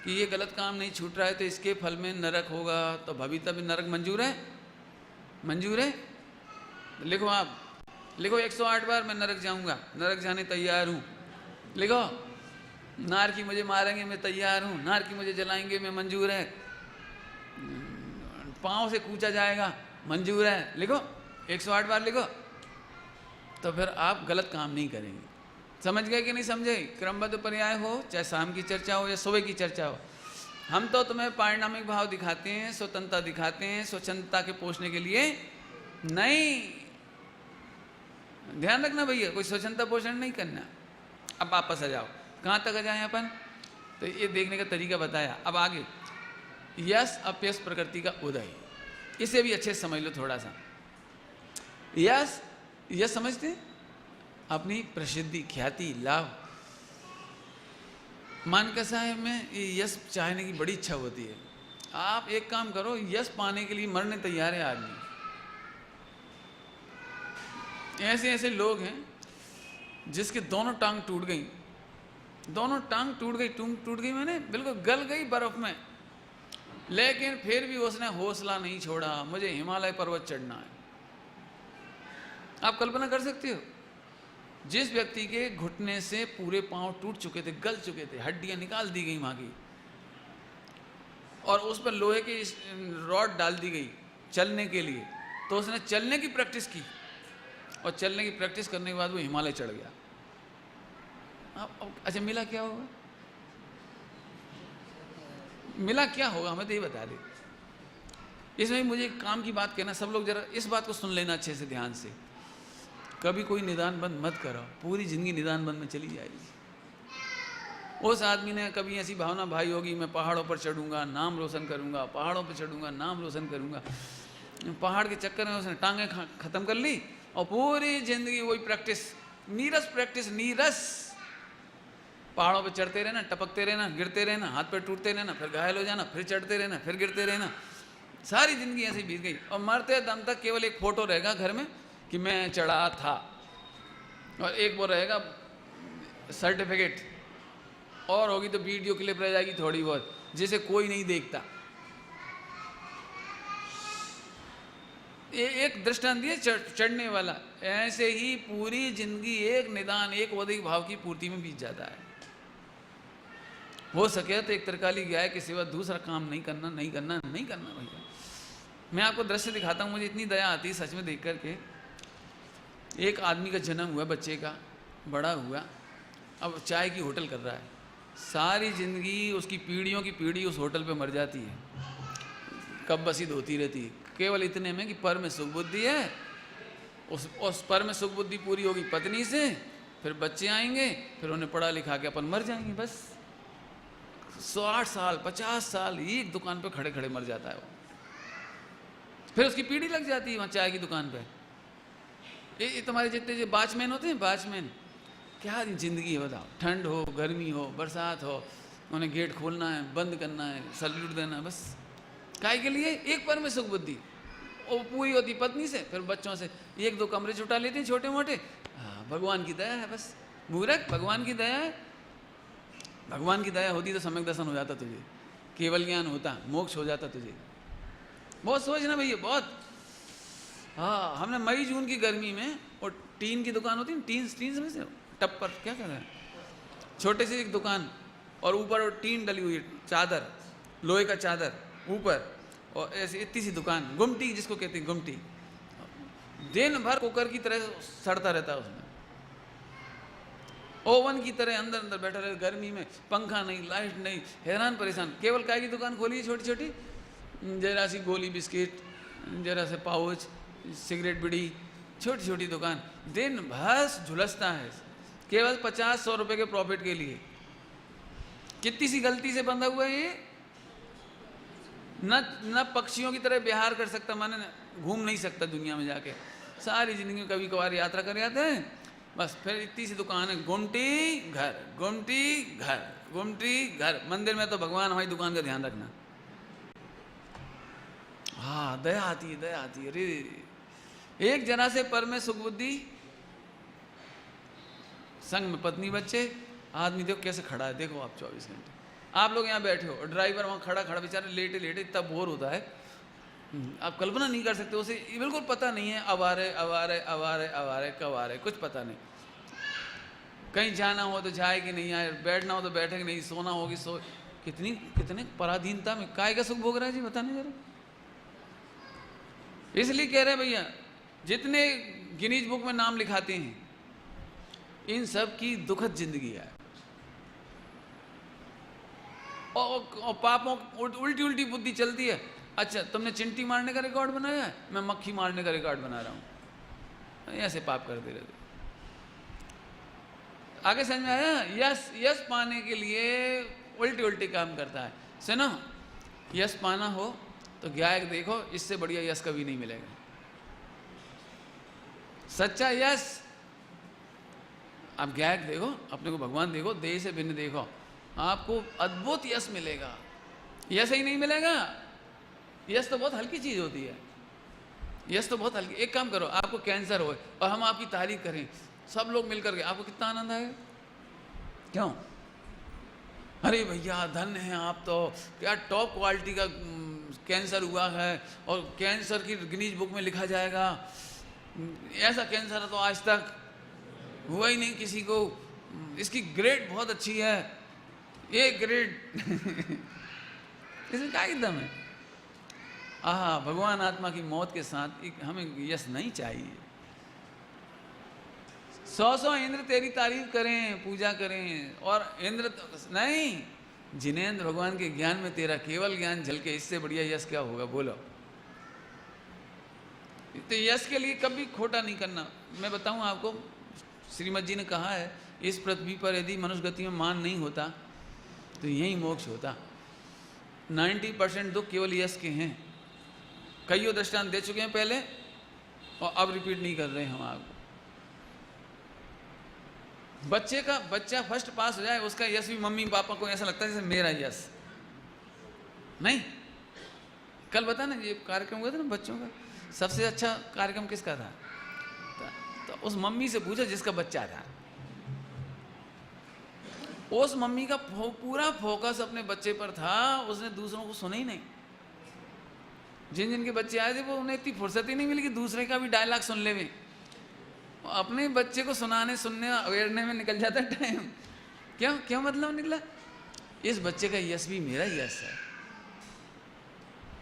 कि ये गलत काम नहीं छूट रहा है तो इसके फल में नरक होगा, तो भविता भी नरक मंजूर है? मंजूर है? लिखो आप, लिखो 108 बार मैं नरक जाऊंगा, नरक जाने तैयार हूँ। लिखो, नार की मुझे मारेंगे मैं तैयार हूँ, नार की मुझे जलाएंगे मैं मंजूर है, पाँव से कूचा जाएगा मंजूर है। लिखो 108 बार लिखो, तो फिर आप गलत काम नहीं करेंगे। समझ गए कि नहीं समझे? क्रमबद्ध पर्याय हो, चाहे शाम की चर्चा हो या सुबह की चर्चा हो, हम तो तुम्हें पारिणामिक भाव दिखाते हैं, स्वतंत्रता दिखाते हैं, स्वच्छंदता के पोषने के लिए नहीं। ध्यान रखना भैया, कोई स्वच्छंदता पोषण नहीं करना। अब वापस आ जाओ, कहाँ तक आ जाए अपन? तो ये देखने का तरीका बताया। अब आगे, यश अपयश प्रकृति का उदय, इसे भी अच्छे से समझ लो थोड़ा सा। यश, यश समझते हैं? अपनी प्रसिद्धि, ख्याति, लाभ। मानका साहेब में ये यश चाहने की बड़ी इच्छा होती है। आप एक काम करो, यश पाने के लिए मरने तैयार है आदमी। ऐसे ऐसे लोग हैं जिसके दोनों टांग टूट गई, दोनों टांग टूट गई, टूट गई मैंने बिल्कुल गल गई बर्फ में, लेकिन फिर भी उसने हौसला नहीं छोड़ा, मुझे हिमालय पर्वत चढ़ना है। आप कल्पना कर सकते हो, जिस व्यक्ति के घुटने से पूरे पांव टूट चुके थे, गल चुके थे, हड्डियां निकाल दी गई वहां की, और उस पर लोहे की रॉड डाल दी गई चलने के लिए, तो उसने चलने की प्रैक्टिस की, और चलने की प्रैक्टिस करने के बाद वो हिमालय चढ़ गया। अच्छा, मिला क्या होगा? मिला क्या होगा हमें तो ये बता दे। इसमें मुझे काम की बात कहना, सब लोग जरा इस बात को सुन लेना अच्छे से ध्यान से। कभी कोई निदान बंद मत करो, पूरी जिंदगी निदान बंद में चली जाएगी। उस आदमी ने कभी ऐसी भावना भाई होगी, मैं पहाड़ों पर चढ़ूंगा, नाम रोशन करूंगा, पहाड़ों पर चढ़ूंगा, नाम रोशन करूंगा। पहाड़ के चक्कर में उसने टांगे खत्म कर ली, और पूरी जिंदगी वही प्रैक्टिस, नीरस प्रैक्टिस, नीरस। पहाड़ों पे चढ़ते रहना, टपकते रहना, गिरते रहना, हाथ पैर टूटते रहना, फिर घायल हो जाना, फिर चढ़ते रहना, फिर गिरते रहना। सारी जिंदगी ऐसी बीत गई, और मरते दम तक केवल एक फोटो रहेगा घर में कि मैं चढ़ा था, और एक वो रहेगा सर्टिफिकेट, और होगी तो वीडियो क्लिप रह जाएगी थोड़ी बहुत, जिसे कोई नहीं देखता। एक दृष्टांत दिए चढ़ने वाला, ऐसे ही पूरी जिंदगी एक निदान, एक वैदिक भाव की पूर्ति में बीत जाता है। हो सके तो एक तरकाली गाय के सिवा दूसरा काम नहीं करना, नहीं करना, नहीं करना भैया। मैं आपको दृश्य दिखाता हूँ, मुझे इतनी दया आती है सच में देख करके। एक आदमी का जन्म हुआ, बच्चे का बड़ा हुआ, अब चाय की होटल कर रहा है, सारी जिंदगी उसकी पीढ़ियों की पीढ़ी उस होटल पे मर जाती है, कब बसीद होती रहती है, केवल इतने में कि पर में सुख बुद्धि है, उस पर में सुख बुद्धि पूरी होगी पत्नी से, फिर बच्चे आएंगे, फिर उन्हें पढ़ा लिखा के अपन मर जाएंगे। बस 160 साल 50 साल एक दुकान पे खड़े खड़े मर जाता है वो। फिर उसकी पीढ़ी लग जाती है वहाँ चाय की दुकान पे। ये तुम्हारे जितने जो वॉचमैन होते हैं, वॉचमैन, क्या जिंदगी है बताओ, ठंड हो, गर्मी हो, बरसात हो, उन्हें गेट खोलना है, बंद करना है, सल्यूट देना है, बस काय के लिए? एक पर में सुख बुद्धि। वो पूरी होती पत्नी से, फिर बच्चों से, एक दो कमरे छुटा लेते हैं छोटे मोटे। हाँ, भगवान की दया है, बस मूर्ख, भगवान की दया है। भगवान की दया होती तो सम्यक दर्शन हो जाता तुझे, केवल ज्ञान होता, मोक्ष हो जाता तुझे। बहुत सोचना भैया, बहुत। हाँ, हमने मई जून की गर्मी में, और टीन की दुकान होती है, टीन समझ से, टप्पर क्या कह रहे हैं, छोटे से एक दुकान, और ऊपर वो टीन डली हुई है, चादर, लोहे का चादर ऊपर, और ऐसी इतनी सी दुकान, गुमटी जिसको कहते हैं, गुमटी। दिन भर कुकर की तरह सड़ता रहता है उसमें, ओवन की तरह अंदर अंदर बैठा रहे, गर्मी में, पंखा नहीं, लाइट नहीं, हैरान परेशान। केवल काय की दुकान खोली है, छोटी छोटी, जरा सी गोली बिस्किट, जरा से पाउच, सिगरेट बीड़ी, छोटी छोटी दुकान, दिन भर झुलसता है, केवल 50-100 रुपए के प्रॉफिट के लिए। कितनी सी गलती से बंधा हुआ है ये, न पक्षियों की तरह विहार कर सकता, माने घूम नहीं सकता दुनिया में जाके, सारी जिंदगी में कभी कभार यात्रा कर जाते हैं, बस। फिर इतनी सी दुकान है, गुमटी घर, गुमटी घर, गुमटी घर। मंदिर में तो भगवान हमारी दुकान का ध्यान रखना। हाँ, दया आती है, दया आती है। अरे एक जना से पर में सुख बुद्धि, संग में पत्नी बच्चे, आदमी देखो कैसे खड़ा है, देखो आप 24 घंटे। आप लोग यहाँ बैठे हो और ड्राइवर वहाँ खड़ा खड़ा बेचारा लेटे लेटे इतना बोर होता है, आप कल्पना नहीं कर सकते, उसे बिल्कुल पता नहीं है अब आ रहे अब आ रहे अब आ रहे अब आ रहे कब आ रहे, कुछ पता नहीं। कहीं जाना हो तो जाए कि नहीं आए, बैठना हो तो बैठे कि नहीं, सोना होगी सो। कितने पराधीनता में काय का सुख भोग रहा है जी, बताने जरा। इसलिए कह रहे भैया जितने गिनीज बुक में नाम लिखाते हैं इन सब की दुखद जिंदगी है, और पापों उल्टी उल्टी बुद्धि चलती है। अच्छा तुमने चिंटी मारने का रिकॉर्ड बनाया है, मैं मक्खी मारने का रिकॉर्ड बना रहा हूं, ऐसे पाप करते रहते। आगे समझ में आया? यस, यस पाने के लिए उल्टी उल्टी काम करता है। सुनो, यस पाना हो तो गायक देखो, इससे बढ़िया यस कभी नहीं मिलेगा। सच्चा यस, आप गायक देखो, अपने को भगवान देखो, देह से भिन्न देखो, आपको अद्भुत यश मिलेगा। यश ही नहीं मिलेगा, यश तो बहुत हल्की चीज होती है, यश तो बहुत हल्की। एक काम करो, आपको कैंसर हो और हम आपकी तारीफ करें सब लोग मिलकर के, आपको कितना आनंद आएगा? क्यों? अरे भैया धन्य हैं आप, तो क्या टॉप क्वालिटी का कैंसर हुआ है और कैंसर की गिनीज बुक में लिखा जाएगा, ऐसा कैंसर तो आज तक हुआ ही नहीं किसी को, इसकी ग्रेड बहुत अच्छी है, ये ग्रेड इसमें क्या एकदम है? भगवान आत्मा की मौत के साथ हमें यश नहीं चाहिए। 100 इंद्र तेरी तारीफ करें, पूजा करें, और इंद्र नहीं, जिनेंद्र भगवान के ज्ञान में तेरा केवल ज्ञान झलके, इससे बढ़िया यश क्या होगा बोलो? तो यश के लिए कभी खोटा नहीं करना। मैं बताऊं आपको, श्रीमद जी ने कहा है इस पृथ्वी पर यदि मनुष्य गति में मान नहीं होता तो यही मोक्ष होता। 90% दुख केवल यश के हैं। कईयों दृष्टांत दे चुके हैं पहले और अब रिपीट नहीं कर रहे हैं हम आपको। बच्चा फर्स्ट पास हो जाए, उसका यश भी मम्मी पापा को ऐसा लगता है जैसे मेरा यश नहीं। कल बता ना ये कार्यक्रम हुआ था ना बच्चों का, सबसे अच्छा कार्यक्रम किसका था? तो उस मम्मी से पूछो जिसका बच्चा था, उस मम्मी का पूरा फोकस अपने बच्चे पर था, उसने दूसरों को सुना ही नहीं। जिन जिन के बच्चे आए थे वो उन्हें इतनी फुर्सत ही नहीं मिली कि दूसरे का भी डायलॉग सुन ले। अपने बच्चे को सुनने अवेयरने में निकल जाता है टाइम। क्या मतलब निकला? इस बच्चे का यश भी मेरा यश है।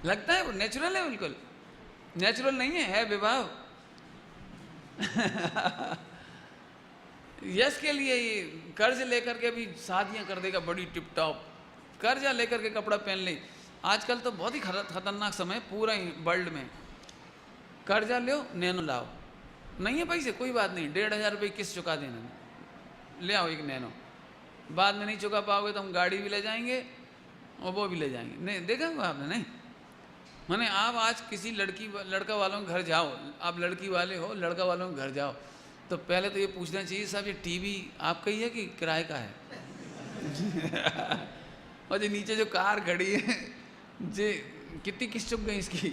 लगता है वो नेचुरल है, बिल्कुल नेचुरल नहीं है विभाव। यश के लिए ये कर्ज लेकर के भी शादियां कर देगा बड़ी टिप टॉप, कर्जा लेकर के कपड़ा पहन ले। आजकल तो बहुत ही खतरनाक समय पूरा ही वर्ल्ड में। कर्जा लो, नैनो लाओ, नहीं है पैसे कोई बात नहीं, 1,500 रुपये किस्त चुका देना, ले आओ एक नैनो। बाद में नहीं चुका पाओगे तो हम गाड़ी भी ले जाएंगे और वो भी ले जाएंगे। नहीं देखा हुआ आपने? नहीं माने आप आज किसी लड़का वालों के घर जाओ, आप लड़की वाले हो, लड़का वालों के घर जाओ तो पहले तो ये पूछना चाहिए साहब ये टीवी आपका ही है कि किराए का है? और जो नीचे जो कार खड़ी है जी कितनी किस्त चुक गई इसकी?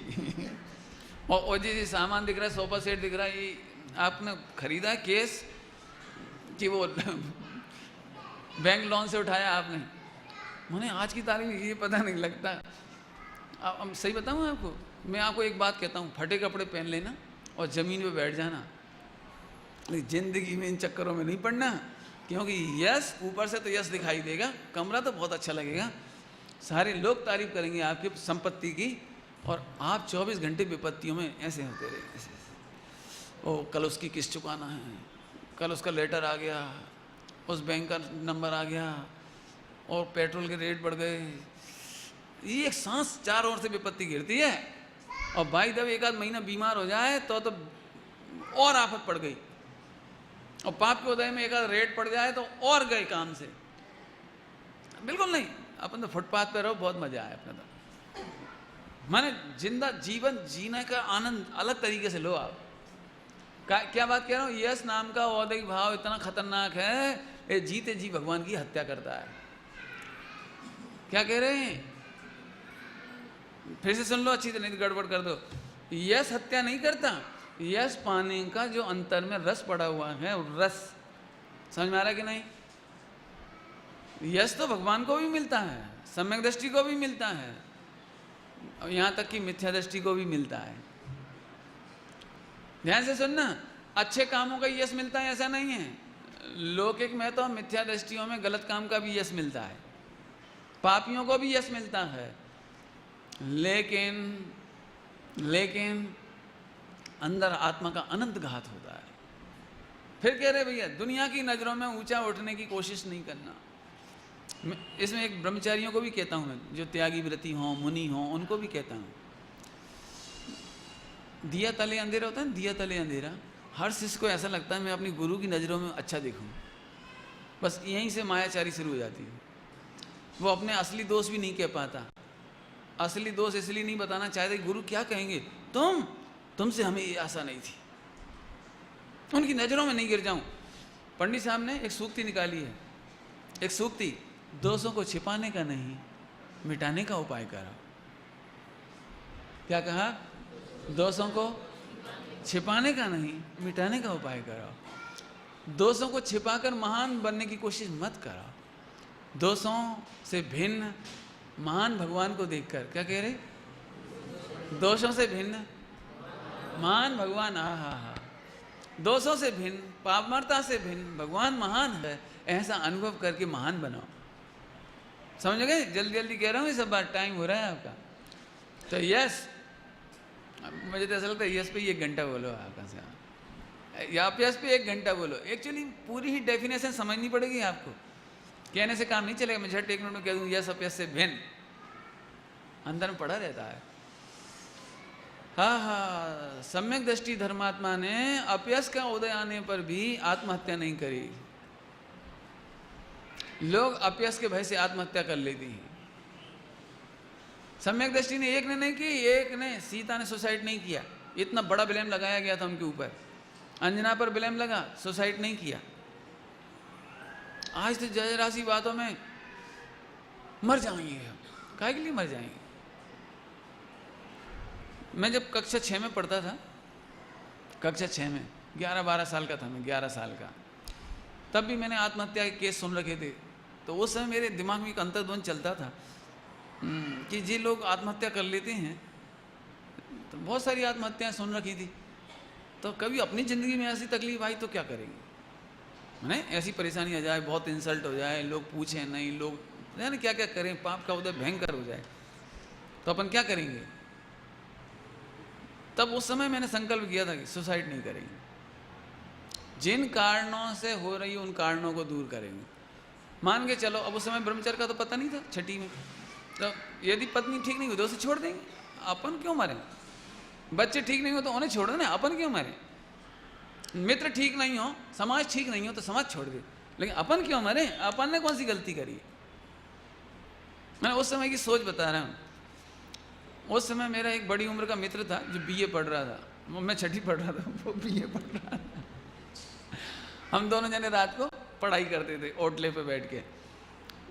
और जी सामान दिख रहा है, सोफा सेट दिख रहा है, ये आपने खरीदा है केस कि वो बैंक लोन से उठाया आपने? मैंने आज की तारीख ये पता नहीं लगता। अब सही बताऊँ आपको, मैं आपको एक बात कहता हूँ, फटे कपड़े पहन लेना और ज़मीन पे बैठ जाना, जिंदगी में इन चक्करों में नहीं पड़ना। क्योंकि यश ऊपर से तो यश दिखाई देगा, कमरा तो बहुत अच्छा लगेगा, सारे लोग तारीफ करेंगे आपकी संपत्ति की, और आप 24 घंटे विपत्तियों में ऐसे होते रहे। ऐसे ओ कल उसकी किस्त चुकाना है, कल उसका लेटर आ गया, उस बैंक का नंबर आ गया, और पेट्रोल के रेट बढ़ गए। ये एक सांस चारों ओर से विपत्ति गिरती है। और भाई जब एक आध महीना बीमार हो जाए तो और आफत पड़ गई, और पाप के उदय में एक आध रेट पड़ जाए तो और गए काम से। बिल्कुल नहीं, अपन तो फुटपाथ पे रहो, बहुत मजा आए अपने तो। माने जिंदा जीवन जीने का आनंद अलग तरीके से लो आप। क्या बात कह रहा हूँ, यश नाम का औदैहिक भाव इतना खतरनाक है, ये जीते जी भगवान की हत्या करता है। क्या कह रहे हैं? फिर से सुन लो अच्छी तरह, नहीं तो गड़बड़ कर दो। यश हत्या नहीं करता, यश पाने का जो अंतर में रस पड़ा हुआ है, रस समझ में आ रहा है कि नहीं? यश तो भगवान को भी मिलता है, सम्यक दृष्टि को भी मिलता है, और यहाँ तक कि मिथ्या दृष्टि को भी मिलता है। ध्यान से सुनना, अच्छे कामों का यश मिलता है ऐसा नहीं है, लौकिक में तो मिथ्या दृष्टियों में गलत काम का भी यश मिलता है, पापियों को भी यश मिलता है, लेकिन अंदर आत्मा का अनंत घात होता है। फिर कह रहे भैया दुनिया की नज़रों में ऊंचा उठने की कोशिश नहीं करना। इसमें एक ब्रह्मचारियों को भी कहता हूँ मैं, जो त्यागी व्रती हों, मुनि हों, उनको भी कहता हूँ, दिया तले अंधेरा होता है, दिया तले अंधेरा। हर शिष्य को ऐसा लगता है मैं अपनी गुरु की नज़रों में अच्छा दिखूँ, बस यहीं से मायाचारी शुरू हो जाती है। वो अपने असली दोष भी नहीं कह पाता। असली दोष इसलिए नहीं बताना चाहते, गुरु क्या कहेंगे, तुमसे हमें ये आशा नहीं थी, उनकी नज़रों में नहीं गिर जाऊं। पंडित साहब ने एक सूक्ति निकाली है, एक सूक्ति, दोषों को छिपाने का नहीं मिटाने का उपाय करो। क्या कहा? दोषों को छिपाने का नहीं मिटाने का उपाय करो। दोषों को छिपाकर महान बनने की कोशिश मत करो। दोषों से भिन्न महान भगवान को देखकर, क्या कह रहे, दोषों से भिन्न महान भगवान, हा, दोषों से भिन्न, पापमरता से भिन्न भगवान महान है, ऐसा अनुभव करके महान बनाओ। समझ गए? जल्दी जल्दी कह रहा हूँ, ये सब बात, टाइम हो रहा है आपका। तो यस, मुझे तो ऐसा लगता है यस पे 1 घंटा बोलो आपका से, या यस पे 1 घंटा बोलो। एक्चुअली पूरी ही डेफिनेशन समझनी पड़ेगी आपको, कहने से काम नहीं चलेगा। मैं झट 1 मिनट में कह दूँ यस अपयस से भिन्न, अंदर में पड़ा रहता है। हाँ, सम्यक दृष्टि धर्मात्मा ने अपयस का उदय आने पर भी आत्महत्या नहीं करी। लोग अपयस के भय से आत्महत्या कर लेती हैं। सम्यक दृष्टि ने एक ने नहीं की, एक ने, सीता ने सुसाइड नहीं किया। इतना बड़ा ब्लेम लगाया गया था उनके ऊपर, अंजना पर ब्लेम लगा, सुसाइड नहीं किया। आज तो जरा सी बातों में मर जाएंगे, काहे के लिए मर जाएंगे। मैं जब कक्षा 6 में पढ़ता था, कक्षा 6 में 11-12 साल का था मैं, 11 साल का, तब भी मैंने आत्महत्या के केस सुन रखे थे। तो उस समय मेरे दिमाग में एक अंतर्द्वंद चलता था कि जी लोग आत्महत्या कर लेते हैं, तो बहुत सारी आत्महत्याएं सुन रखी थी, तो कभी अपनी ज़िंदगी में ऐसी तकलीफ आई तो क्या करेंगे, मैंने ऐसी परेशानी आ जाए, बहुत इंसल्ट हो जाए, लोग पूछें नहीं, लोग जाने क्या क्या करें, पाप का उदय भयंकर हो जाए, तो अपन क्या करेंगे। तब उस समय मैंने संकल्प किया था कि सुसाइड नहीं करेंगे, जिन कारणों से हो रही उन कारणों को दूर करेंगे। मान के चलो, अब उस समय ब्रह्मचर्य का तो पता नहीं था, 6ठी में, तो यदि पत्नी ठीक नहीं हो तो उसे छोड़ देंगे, अपन क्यों मरें। बच्चे ठीक नहीं हो तो उन्हें छोड़ देना, अपन क्यों मरें। मित्र ठीक नहीं हो, समाज ठीक नहीं हो तो समाज छोड़ दे, लेकिन अपन क्यों मरें, अपन ने कौन सी गलती करी। मैंने उस समय की सोच बता रहा हूँ। उस समय मेरा एक बड़ी उम्र का मित्र था जो BA पढ़ रहा था, मैं 6ठी पढ़ रहा था, वो BA पढ़ रहा था। हम दोनों जने रात को पढ़ाई करते थे ओटले पे बैठ के।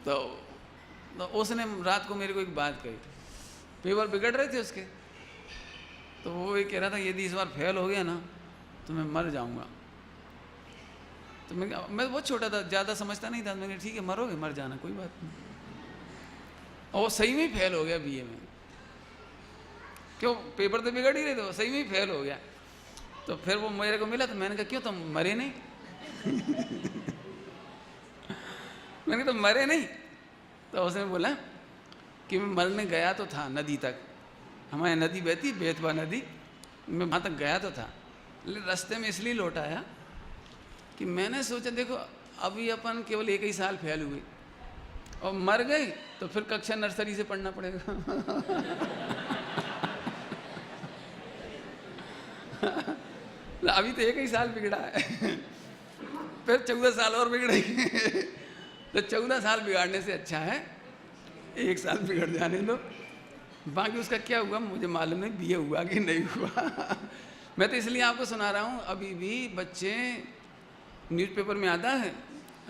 तो उसने रात को मेरे को एक बात कही, पेपर बिगड़ रहे थे उसके, तो वो ये कह रहा था यदि इस बार फेल हो गया ना तो मैं मर जाऊंगा। तो मैं बहुत छोटा था, ज़्यादा समझता नहीं था, मैंने ठीक है मरोगे, मर जाना, कोई बात नहीं। और वो सही में फेल हो गया BA में। क्यों, पेपर तो बिगड़ ही रहे थे, वो सही में ही फेल हो गया। तो फिर वो मेरे को मिला, तो मैंने कहा क्यों तुम मरे नहीं। मैंने कहा तुम मरे नहीं। तो उसने बोला कि मैं मरने गया तो था नदी तक, हमारे नदी बहती बेतवा नदी, मैं वहाँ तक गया तो था, लेकिन रास्ते में इसलिए लौट आया कि मैंने सोचा देखो अभी अपन केवल 1 ही साल फेल हुए और मर गए तो फिर कक्षा नर्सरी से पढ़ना पड़ेगा। अभी तो 1 ही साल बिगड़ा है, फिर 14 साल और बिगड़ेंगे। तो 14 साल बिगाड़ने से अच्छा है 1 साल बिगड़ जाने दो, बाकी उसका क्या हुआ मुझे मालूम नहीं, BA हुआ कि नहीं हुआ। मैं तो इसलिए आपको सुना रहा हूँ, अभी भी बच्चे, न्यूज़पेपर में आता है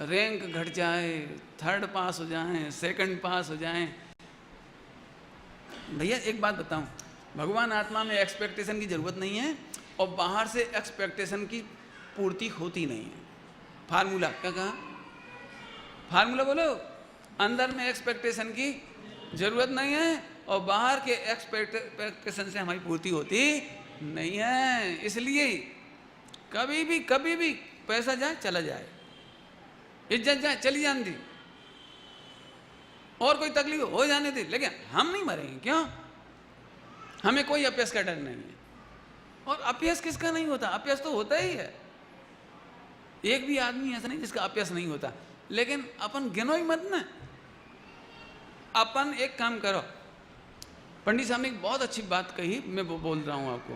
रैंक घट जाए, 3rd पास हो जाएं, 2nd पास हो जाएं। भैया एक बात बताऊँ, भगवान आत्मा में एक्सपेक्टेशन की ज़रूरत नहीं है और बाहर से एक्सपेक्टेशन की पूर्ति होती नहीं है। फार्मूला क्या कहा, फार्मूला बोलो, अंदर में एक्सपेक्टेशन की जरूरत नहीं है और बाहर के एक्सपेक्टेशन से हमारी पूर्ति होती नहीं है। इसलिए कभी भी पैसा जाए चला जाए, इज्जत जाए चली जाने दी, और कोई तकलीफ हो जाने दी, लेकिन हम नहीं मरेंगे। क्यों? हमें कोई अपयश का डर नहीं है। और अपयश किसका नहीं होता? अपयश तो होता ही है। एक भी आदमी ऐसा नहीं जिसका अपयश नहीं होता, लेकिन अपन गिनो ही मत ना। अपन एक काम करो, पंडित साहब ने एक बहुत अच्छी बात कही, मैं वो बोल रहा हूं आपको।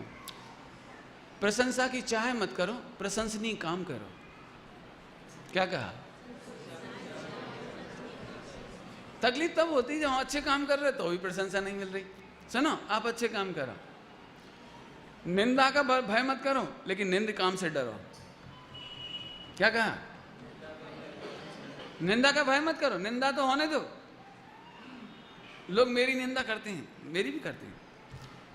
प्रशंसा की चाहे मत करो, प्रशंसनीय काम करो। क्या कहा? तकलीफ तब होती है जब हम अच्छे काम कर रहे तो भी प्रशंसा नहीं मिल रही। सुनो, आप अच्छे काम करो, निंदा का भय मत करो, लेकिन निंद काम से डरो। क्या कहा? निंदा का भय मत करो, निंदा तो होने दो। लोग मेरी निंदा करते हैं, मेरी भी करते हैं,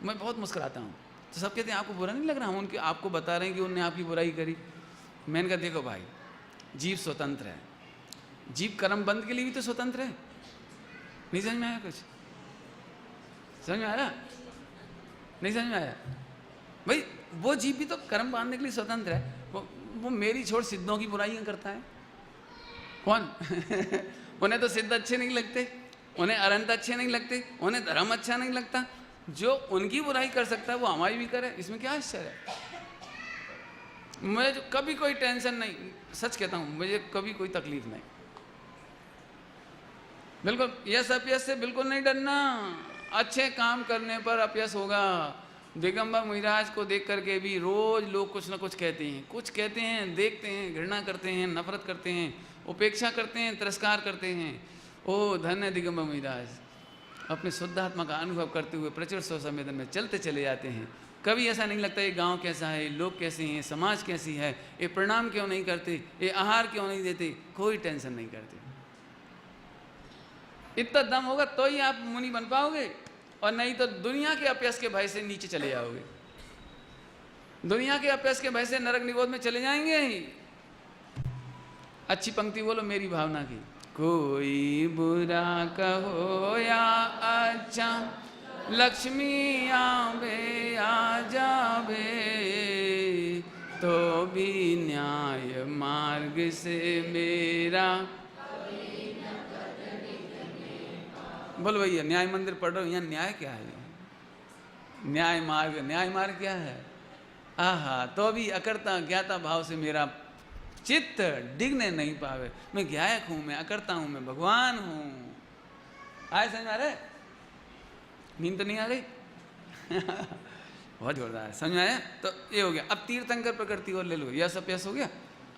मैं बहुत मुस्कुराता हूँ, तो सब कहते हैं आपको बुरा नहीं लग रहा? हम उनके आपको बता रहे हैं कि उनने आपकी बुराई करी। मैंने कहा देखो भाई, जीव स्वतंत्र है, जीव कर्म बंद के लिए भी तो स्वतंत्र है। नहीं समझ में आया? कुछ समझ में आया? नहीं समझ में आया? भाई वो जीव भी तो कर्म बांधने के लिए स्वतंत्र है। वो मेरी छोड़ सिद्धों की बुराइयां करता है। कौन? उन्हें तो सिद्ध अच्छे नहीं लगते, उन्हें अनंत अच्छे नहीं लगते, उन्हें धर्म अच्छा नहीं लगता। जो उनकी बुराई कर सकता है वो हमारी भी करे, इसमें क्या आश्चर्य है? मुझे कभी कोई टेंशन नहीं, सच कहता हूं, मुझे कभी कोई तकलीफ नहीं। बिल्कुल यश अपयश से बिल्कुल नहीं डरना। अच्छे काम करने पर अपयश होगा। दिगंबर महाराज को देख करके भी रोज लोग कुछ ना कुछ कहते हैं, कुछ कहते हैं, देखते हैं, घृणा करते हैं, नफरत करते हैं, उपेक्षा करते हैं, तिरस्कार करते हैं। ओ धन्य दिगंबर महाराज, अपने शुद्धात्मा का अनुभव करते हुए प्रचुर स्वसंवेदन में चलते चले जाते हैं। कभी ऐसा नहीं लगता ये गांव कैसा है, लोग कैसे हैं, समाज कैसी है, ये प्रणाम क्यों नहीं करते, ये आहार क्यों नहीं देते, कोई टेंशन नहीं करते। इतना दम होगा तो ही आप मुनि बन पाओगे, और नहीं तो दुनिया के अपयश के भय से नीचे चले जाओगे। दुनिया के अपयश के भय से नरक निगोद में चले जाएंगे ही। अच्छी पंक्ति बोलो मेरी भावना की। कोई बुरा कहो या अच्छा, लक्ष्मी आवे आ जावे, तो भी न्याय मार्ग से मेरा। बोलो भैया, न्याय मंदिर पढ़ रहे हो, यहाँ न्याय क्या है? न्याय मार्ग, न्याय मार्ग क्या है? आहा, तो भी अकर्ता ज्ञाता भाव से मेरा चित्त डिगने नहीं पावे। मैं ज्ञायक हूं, मैं अकर्ता हूं, मैं भगवान हूं। आए समझ में आ रहे? नींद तो नहीं आ रही? बहुत जोरदार है। समझ में आया? तो ये हो गया। अब तीर्थंकर प्रकृति और ले लो, यश अपयश हो गया।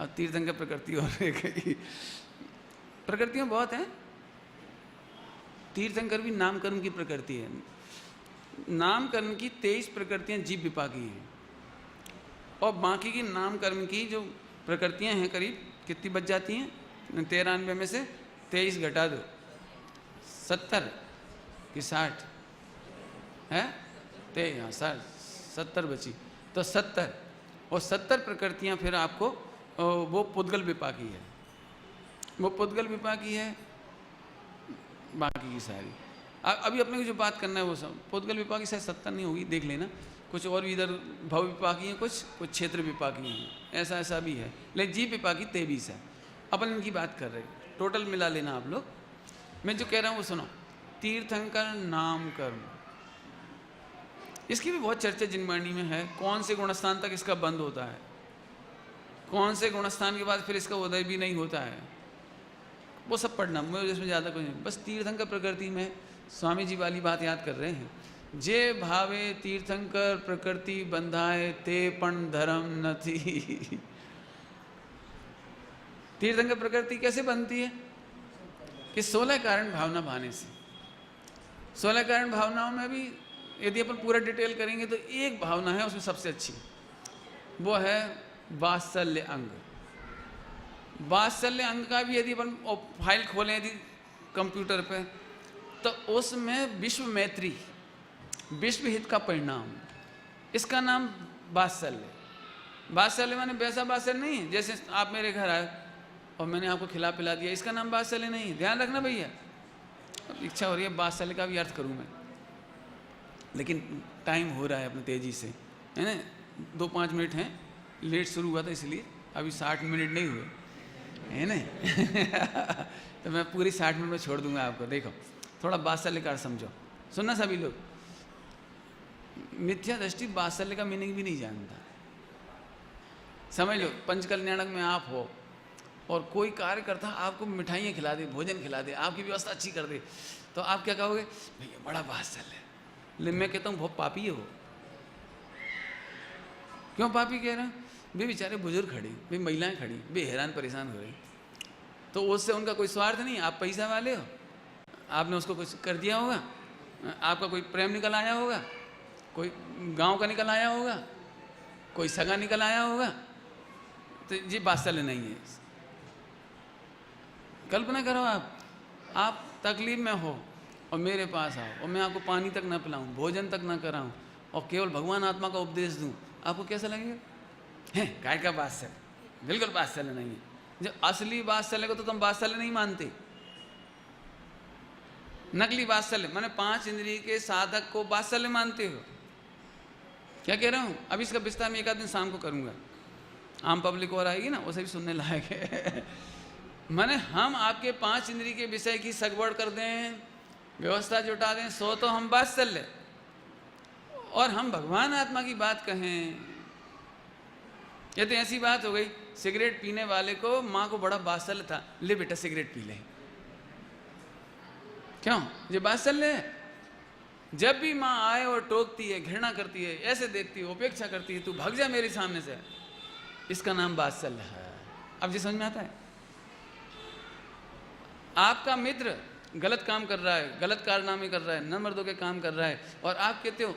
अब तीर्थंकर प्रकृति और ले गई। प्रकृतियां बहुत हैं। तीर्थंकर भी नामकर्म की प्रकृति है। नामकर्म की 23 प्रकृतियां जीव विपाकी हैं, और बाकी की नामकर्म की जो प्रकृतियां हैं करीब कितनी बच जाती हैं? 93 में से 23 घटा दो, 70 कि 60 है? 70 बची, तो 70 और 70 प्रकृतियां फिर आपको वो पुद्गल विपाकी है। वो पुद्गल विपाकी है, बाकी की सारी। अभी अपने को जो बात करना है वो सब पुद्गल विपाकी शायद 70 नहीं होगी, देख लेना। कुछ और भी इधर भव विपाकी हैं, कुछ क्षेत्र विपाकी हैं, ऐसा ऐसा भी है। लेकिन जीव विपाकी 23 है। अपन इनकी बात कर रहे हैं, टोटल मिला लेना आप लोग। मैं जो कह रहा हूँ वो सुनो। तीर्थंकर नाम कर्म, इसकी भी बहुत चर्चा जिनवाणी में है। कौन से गुणस्थान तक इसका बंद होता है, कौन से गुणस्थान के बाद फिर इसका उदय भी नहीं होता है, वो सब पढ़ना, मुझे इसमें ज़्यादा कुछ नहीं। बस तीर्थंकर प्रकृति में स्वामी जी वाली बात याद कर रहे हैं। जे भावे तीर्थंकर प्रकृति बंधाए, ते पण धर्म न थी। तीर्थंकर प्रकृति कैसे बनती है? कि 16 कारण भावना भाने से। 16 कारण भावनाओं में भी यदि अपन पूरा डिटेल करेंगे तो एक भावना है उसमें सबसे अच्छी, वो है वात्सल्य अंग। वात्सल्य अंग का भी यदि अपन फाइल खोलें यदि कंप्यूटर पे, तो उसमें विश्व मैत्री, विश्व हित का परिणाम, इसका नाम वात्सल्य। वात्सल्य माने वैसा वात्सल्य नहीं है जैसे आप मेरे घर आए और मैंने आपको खिला पिला दिया, इसका नाम वात्सल्य नहीं है। ध्यान रखना भैया। अब इच्छा हो रही है वात्सल्य का भी अर्थ करूँ मैं, लेकिन टाइम हो रहा है अपने तेज़ी से, है ना। 2-5 मिनट हैं, लेट शुरू हुआ था इसलिए, अभी 60 मिनट नहीं हुए, है ना। तो मैं पूरी 60 मिनट में छोड़ दूंगा आपको। देखो थोड़ा वात्सल्य का अर्थ समझो, सुनना सभी लोग। मिथ्या दृष्टि वात्सल्य का मीनिंग भी नहीं जानता। समझ लो, पंचकल्याणक में आप हो और कोई कार्यकर्ता आपको मिठाइयाँ खिला दे, भोजन खिला दे, आपकी व्यवस्था अच्छी कर दे, तो आप क्या कहोगे? भैया बड़ा वात्सल्य है। लेकिन मैं कहता हूँ बहुत पापी है वो। क्यों पापी कह रहे हैं? वे बेचारे बुजुर्ग खड़ी, वे महिलाएं खड़ी, वे हैरान परेशान हो रही, तो उससे उनका कोई स्वार्थ नहीं। आप पैसा वाले हो, आपने उसको कुछ कर दिया होगा, आपका कोई प्रेम निकल आया होगा, कोई गांव का निकल आया होगा, कोई सगा निकल आया होगा, तो ये वात्सल्य नहीं है। कल्पना करो आप तकलीफ में हो और मेरे पास आओ और मैं आपको पानी तक ना पिलाऊं, भोजन तक ना कराऊं और केवल भगवान आत्मा का उपदेश दूं, आपको कैसा लगेगा? है काय का वात्सल्य? बिल्कुल वात्सल्य नहीं है। जब असली वात्सल्य को तो तुम वात्सल्य नहीं मानते, नकली वात्सल्य माने 5 इंद्रिय के साधक को वात्सल्य मानते हो। क्या कह रहा हूं? अब इसका विस्तार में एक आध दिन शाम को करूंगा, आम पब्लिक और आएगी ना, उसे भी सुनने लायक है। माने हम आपके 5 इंद्रिय के विषय की सगवड़ कर दें, व्यवस्था जुटा दें, सो तो हम वात्सल्य, और हम भगवान आत्मा की बात कहें, ये तो ऐसी बात हो गई। सिगरेट पीने वाले को माँ को बड़ा वात्सल्य था, ले बेटा सिगरेट पी ले। क्यों? ये वात्सल्य है। जब भी माँ आए और टोकती है, घृणा करती है, ऐसे देखती है, उपेक्षा करती है, तू भाग जा मेरे सामने से, इसका नाम वात्सल्य है। अब जी समझ में आता है? आपका मित्र गलत काम कर रहा है, गलत कारनामे कर रहा है, न मर्दों के काम कर रहा है, और आप कहते हो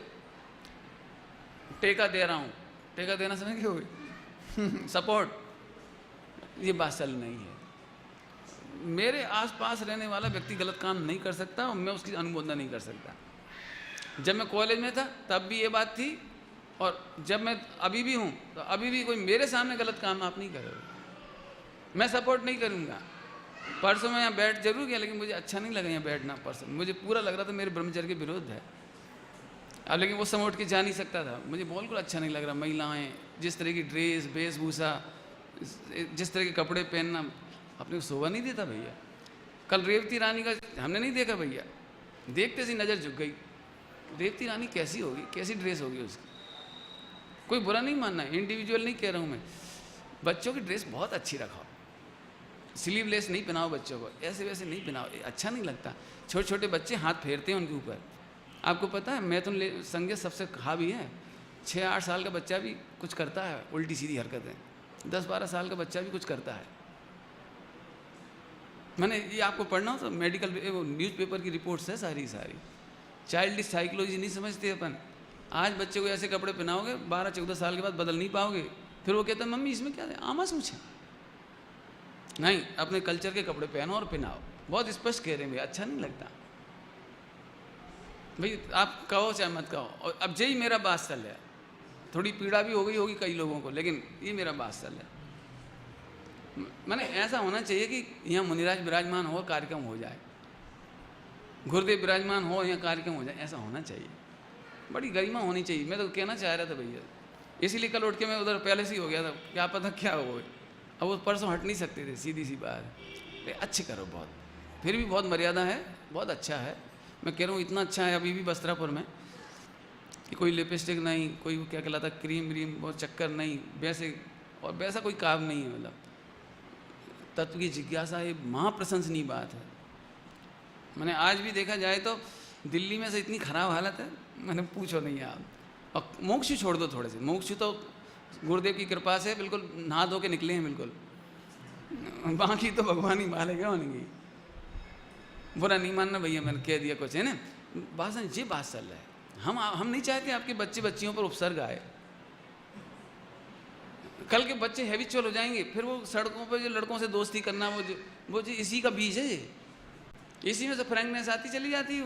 टेका दे रहा हूं। टेका देना समझ गए हो? सपोर्ट। ये वात्सल्य नहीं है। मेरे आसपास रहने वाला व्यक्ति गलत काम नहीं कर सकता और मैं उसकी अनुमोदना नहीं कर सकता। जब मैं कॉलेज में था तब भी ये बात थी, और जब मैं अभी भी हूँ तो अभी भी कोई मेरे सामने गलत काम आप नहीं करोगे, मैं सपोर्ट नहीं करूँगा। परसों मैं यहाँ बैठ जरूर गया, लेकिन मुझे अच्छा नहीं लगा यहाँ बैठना। परसों मुझे पूरा लग रहा था मेरे ब्रह्मचर्य के विरोध है। अब लेकिन वो समय उठ के जा नहीं सकता था, मुझे बिल्कुल अच्छा नहीं लग रहा। महिलाएं जिस तरह की ड्रेस, वेशभूषा, जिस तरह के कपड़े पहनना अपने को शोभा नहीं देता भैया। कल रेवती रानी का हमने नहीं देखा भैया, देखते सी नज़र झुक गई। रेवती रानी कैसी होगी, कैसी ड्रेस होगी उसकी? कोई बुरा नहीं मानना है, इंडिविजुअल नहीं कह रहा हूँ मैं। बच्चों की ड्रेस बहुत अच्छी रखाओ, स्लीवलेस नहीं पहनाओ बच्चों को, ऐसे वैसे नहीं पहनाओ, अच्छा नहीं लगता। छोटे छोटे बच्चे हाथ फेरते हैं उनके ऊपर। आपको पता है मैथुन संज्ञा सबसे हावी है। 6-8 साल का बच्चा भी कुछ करता है उल्टी सीधी हरकतें, 10-12 साल का बच्चा भी कुछ करता है। मैंने ये आपको पढ़ना हो तो मेडिकल न्यूज़पेपर की रिपोर्ट्स है सारी। चाइल्ड साइकोलॉजी नहीं समझते अपन। आज बच्चे को ऐसे कपड़े पहनाओगे 12-14 साल के बाद बदल नहीं पाओगे। फिर वो कहता है मम्मी इसमें क्या है, आमा सूछ है। नहीं, अपने कल्चर के कपड़े पहनो और पहनाओ। बहुत स्पष्ट कह रहे हैं भैया, अच्छा नहीं लगता भाई। आप कहो चाहे मत कहो, और अब यही मेरा वात्सल्य है। थोड़ी पीड़ा भी हो गई होगी कई लोगों को, लेकिन ये मेरा वात्सल्य है। मैंने ऐसा होना चाहिए कि यहाँ मुनिराज विराजमान हो, कार्यक्रम हो जाए, गुरुदेव विराजमान हो, यहाँ कार्यक्रम हो जाए, ऐसा होना चाहिए। बड़ी गरिमा होनी चाहिए। मैं तो कहना चाह रहा था भैया, इसीलिए कल उठ के मैं उधर पहले से ही हो गया था, क्या पता क्या हो। अब वो परसों हट नहीं सकते थे, सीधी सी बात। अच्छे करो बहुत, फिर भी बहुत मर्यादा है, बहुत अच्छा है। मैं कह रहा हूँ इतना अच्छा है अभी भी वस्त्रापुर में कि कोई लिपस्टिक नहीं, कोई क्या कहलाता क्रीम व्रीम, बहुत चक्कर नहीं, वैसे और वैसा कोई काम नहीं है। मतलब तत्व की जिज्ञासा ये महाप्रशंसनीय बात है। मैंने आज भी देखा जाए तो दिल्ली में से इतनी खराब हालत है, मैंने पूछो नहीं आप। और मोक्षु छोड़ दो थोड़े से, मोक्षु तो गुरुदेव की कृपा से बिल्कुल नहा धो के निकले हैं बिल्कुल, बाकी तो भगवान ही मालेगा होंगी। बुरा नहीं मानना भैया, मैंने कह दिया कुछ है ना। बात ये बात चल रहा है, हम नहीं चाहते आपके बच्चे बच्चियों पर उपसर्ग आए। कल के बच्चे हैबिचुअल हो जाएंगे, फिर वो सड़कों पर जो लड़कों से दोस्ती करना, वो जो इसी का बीज है। इसी में से फ्रैंकनेस आती चली जाती है।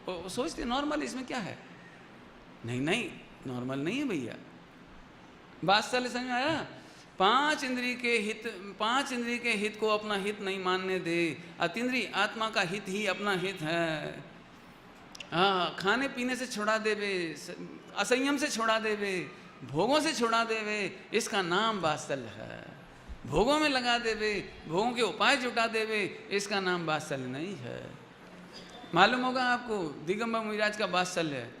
वो सोचते नॉर्मल, इसमें क्या है। नहीं, नॉर्मल नहीं है भैया। वात्सल्य समझ में आया? पांच इंद्रिय के हित को अपना हित नहीं मानने दे। अतीन्द्रिय आत्मा का हित ही अपना हित है। हाँ, खाने पीने से छुड़ा देवे, असंयम से छुड़ा देवे, भोगों से छुड़ा देवे, इसका नाम वात्सल्य है। भोगों में लगा देवे, भोगों के उपाय जुटा देवे, इसका नाम वात्सल्य नहीं है। मालूम होगा आपको दिगंबर मुनिराज का वात्सल्य है।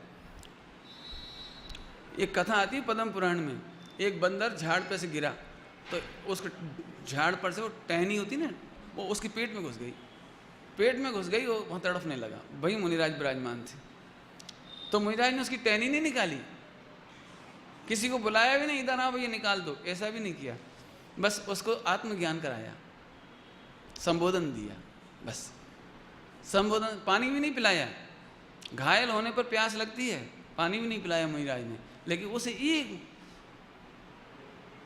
एक कथा आती है पद्म पुराण में, एक बंदर झाड़ पे से गिरा तो उसको झाड़ पर से वो टहनी होती ना, वो उसके पेट में घुस गई। वो वहाँ तड़फने लगा। वही मुनिराज विराजमान थे। तो मुनिराज ने उसकी टहनी नहीं निकाली, किसी को बुलाया भी नहीं, इधर आओ भैया निकाल दो, ऐसा भी नहीं किया। बस उसको आत्मज्ञान कराया, संबोधन दिया, बस संबोधन। पानी भी नहीं पिलाया। घायल होने पर प्यास लगती है, पानी भी नहीं पिलाया मुनिराज ने, लेकिन उसे एक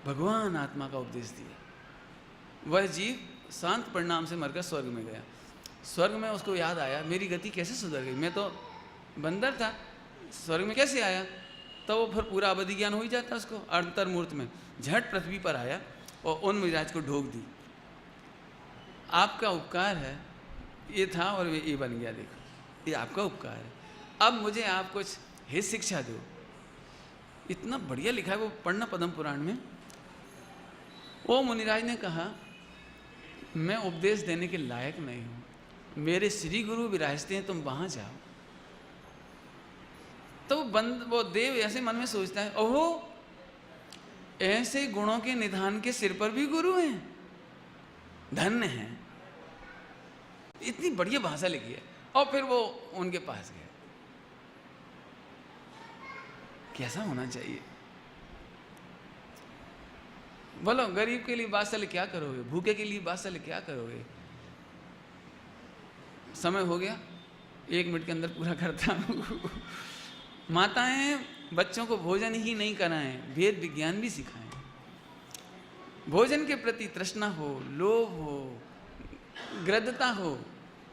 भगवान आत्मा का उपदेश दिया। वह जीव शांत परिणाम से मरकर स्वर्ग में गया। स्वर्ग में उसको याद आया, मेरी गति कैसे सुधर गई, मैं तो बंदर था, स्वर्ग में कैसे आया। तो वो फिर पूरा अवधि ज्ञान हो ही जाता उसको। अंतर्मूर्त में झट पृथ्वी पर आया और उन मुनिराज को ढोक दी। आपका उपकार है, ये था और ये बन गया, देखो ये आपका उपकार है। अब मुझे आप कुछ हित शिक्षा दो। इतना बढ़िया लिखा है वो, पढ़ना पद्म पुराण में। वो मुनिराज ने कहा, मैं उपदेश देने के लायक नहीं हूँ, मेरे श्री गुरु विराजते हैं, तुम वहाँ जाओ। तो वो देव ऐसे मन में सोचता है, ओहो ऐसे गुणों के निधान के सिर पर भी गुरु हैं, धन्य हैं। इतनी बढ़िया भाषा लिखी है। और फिर वो उनके पास गए। कैसा होना चाहिए बोलो। गरीब के लिए वात्सल्य क्या करोगे, भूखे के लिए वात्सल्य क्या करोगे। समय हो गया, 1 मिनट के अंदर पूरा करता हूँ। माताएं बच्चों को भोजन ही नहीं कराएं, वेद विज्ञान भी सिखाएं। भोजन के प्रति तृष्णा हो, लोभ हो, ग्रद्धता हो,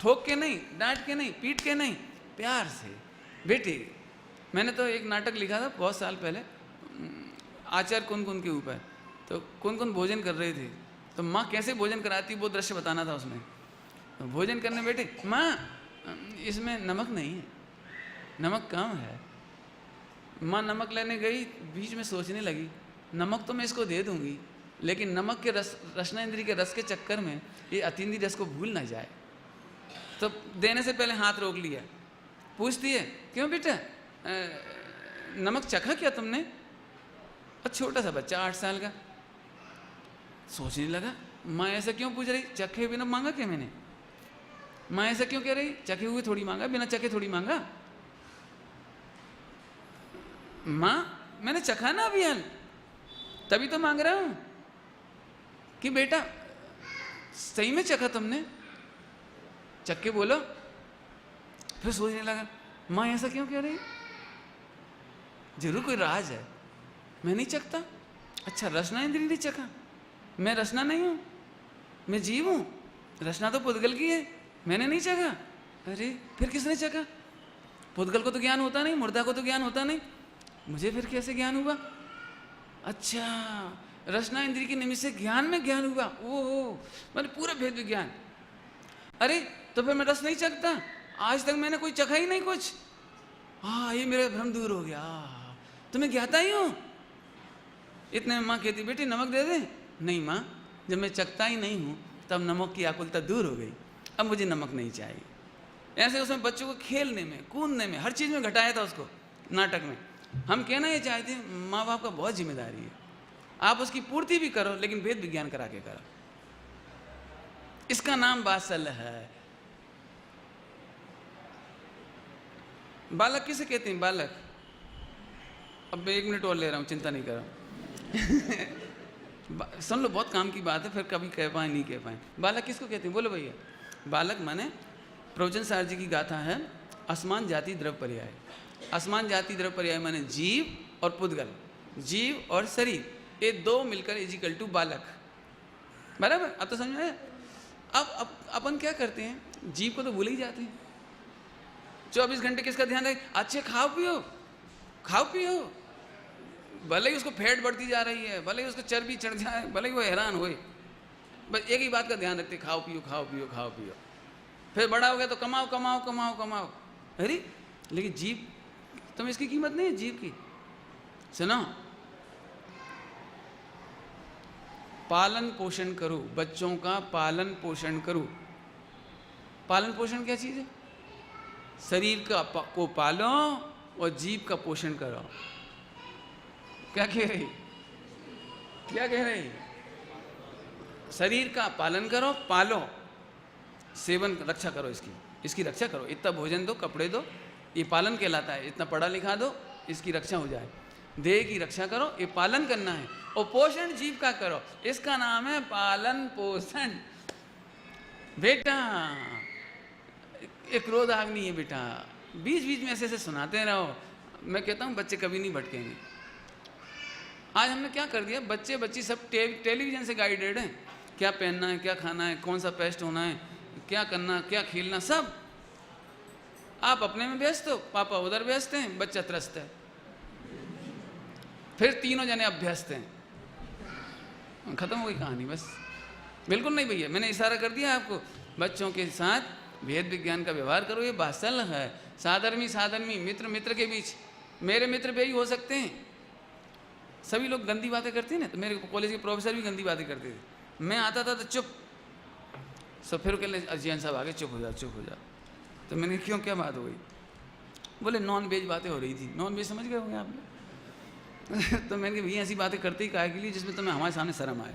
ठोक के नहीं, डांट के नहीं, पीट के नहीं, प्यार से। बेटे, मैंने तो एक नाटक लिखा था बहुत साल पहले, आचार्य कुन के ऊपर। तो कुन भोजन कर रहे थे, तो माँ कैसे भोजन कराती वो दृश्य बताना था उसमें। तो भोजन करने बैठे, माँ इसमें नमक नहीं है, नमक कम है। माँ नमक लेने गई, बीच में सोचने लगी, नमक तो मैं इसको दे दूंगी, लेकिन नमक के रस, रसना-इंद्रिय के रस के चक्कर में ये अतीन्द्रिय रस को भूल ना जाए। तो देने से पहले हाथ रोक लिया। पूछती है, क्यों बेटा नमक चखा क्या तुमने। और छोटा सा बच्चा 8 साल का सोचने लगा, माँ ऐसा क्यों पूछ रही, चखे बिना मांगा क्या मैंने। माँ ऐसा क्यों कह रही, चखे हुए थोड़ी मांगा, बिना चखे थोड़ी मांगा। माँ मैंने चखा ना अभी हाल, तभी तो मांग रहा हूं कि बेटा सही में चखा तुमने, चख के बोलो। फिर सोचने लगा, माँ ऐसा क्यों कह रही, जरूर कोई राज है, मैं नहीं चखता। अच्छा रसना इंद्रिय नहीं चखा, मैं रसना नहीं हूं, मैं जीव हूं, रसना तो पुद्गल की है, मैंने नहीं चखा। अरे फिर किसने चखा, पुद्गल को तो ज्ञान होता नहीं, मुर्दा को तो ज्ञान होता नहीं, मुझे फिर कैसे ज्ञान हुआ। अच्छा रसना इंद्रिय के निमित्त से ज्ञान में ज्ञान हुआ, ओहो मैंने पूरा भेद विज्ञान। अरे तो फिर मैं रस नहीं चखता, आज तक मैंने कोई चखा ही नहीं कुछ। हाँ ये मेरा भ्रम दूर हो गया, तो मैं ज्ञाता ही हूँ। इतने में माँ कहती, बेटी नमक दे दे। नहीं माँ, जब मैं चखता ही नहीं हूँ तब नमक की आकुलता दूर हो गई, अब मुझे नमक नहीं चाहिए। ऐसे उसमें बच्चों को खेलने में, कूदने में, हर चीज़ में घटाया था उसको नाटक में। हम कहना ये चाहते हैं, माँ बाप का बहुत जिम्मेदारी है, आप उसकी पूर्ति भी करो, लेकिन वेद विज्ञान करा के करो। इसका नाम वात्सल्य है। बालक किसे कहते हैं, बालक। अब 1 मिनट और ले रहा हूँ, चिंता नहीं कर रहा हूँ। सुन लो, बहुत काम की बात है, फिर कभी कह पाए नहीं कह पाए। बालक किसको कहते हैं, बोलो भैया। बालक माने प्रवचन सार जी की गाथा है, असमान जाति द्रव्य पर्याय। असमान जाति द्रव्य पर्याय माने जीव और पुद्गल, जीव और शरीर, ये 2 मिलकर इजिकल टू बालक। बराबर, अब तो समझ में। अब अपन क्या करते हैं, जीव को तो भूल ही जाते हैं। 24 घंटे किसका ध्यान रहे, अच्छे खाओ पियो, भले ही उसको फैट बढ़ती जा रही है, भले ही उसको चर्बी चढ़ जाए, भले ही वो हैरान होए, बस एक ही बात का ध्यान रखते, खाओ पियो खाओ पियो खाओ पियो। फिर बड़ा हो गया तो कमाओ कमाओ कमाओ कमाओ। अरे लेकिन जीव, तुम इसकी कीमत नहीं है जीव की। सुनो, पालन पोषण करो, बच्चों का पालन पोषण करो। पालन पोषण क्या चीज़ है? शरीर का को पालो और जीव का पोषण करो। क्या कह रही, क्या कह रही? शरीर का पालन करो, पालो, सेवन रक्षा करो, इसकी रक्षा करो। इतना भोजन दो, कपड़े दो, ये पालन कहलाता है। इतना पढ़ा लिखा दो, इसकी रक्षा हो जाए। देह की रक्षा करो, ये पालन करना है। और पोषण जीव का करो, इसका नाम है पालन पोषण। बेटा एक क्रोध आग्नि है बेटा, बीच बीच में ऐसे ऐसे सुनाते रहो। मैं कहता हूँ बच्चे कभी नहीं भटकेंगे। आज हमने क्या कर दिया, बच्चे बच्ची सब टेलीविजन से गाइडेड हैं। क्या पहनना है, क्या खाना है, कौन सा पेस्ट होना है, क्या करना, क्या खेलना, सब आप अपने में व्यस्त हो, पापा उधर व्यस्त हैं, बच्चा त्रस्त है। फिर तीनों जने अभ्यस्त हैं, खत्म हो गई कहानी बस। बिल्कुल नहीं भैया, मैंने इशारा कर दिया आपको। बच्चों के साथ भेद विज्ञान का व्यवहार करो, ये बासल है। साधर्मी साधर्मी, मित्र मित्र के बीच, मेरे मित्र भी हो सकते हैं। सभी लोग गंदी बातें करते हैं ना, तो मेरे कॉलेज के प्रोफेसर भी गंदी बातें करते थे। मैं आता था तो चुप, सब फिर कहले अजयन साहब आगे चुप हो जाओ चुप हो जाओ। तो मैंने क्यों, क्या बात हो गई? बोले नॉन वेज बातें हो रही थी। नॉन वेज समझ गए होंगे आपने। तो मैंने कहा भैया ऐसी बातें करते ही काहे के लिए जिसमें तुम्हें हमारे सामने शर्म आए,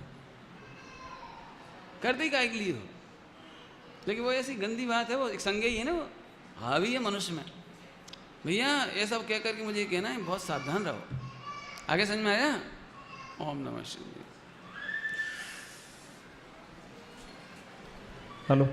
करते ही काहे के लिए हो? लेकिन वो ऐसी गंदी बात है, वो एक संज्ञा ही है ना, वो हावी है मनुष्य में। भैया ये सब कह करके मुझे कहना है बहुत सावधान रहो। आगे समझ में आया? ओम नमः शिवाय। हेलो।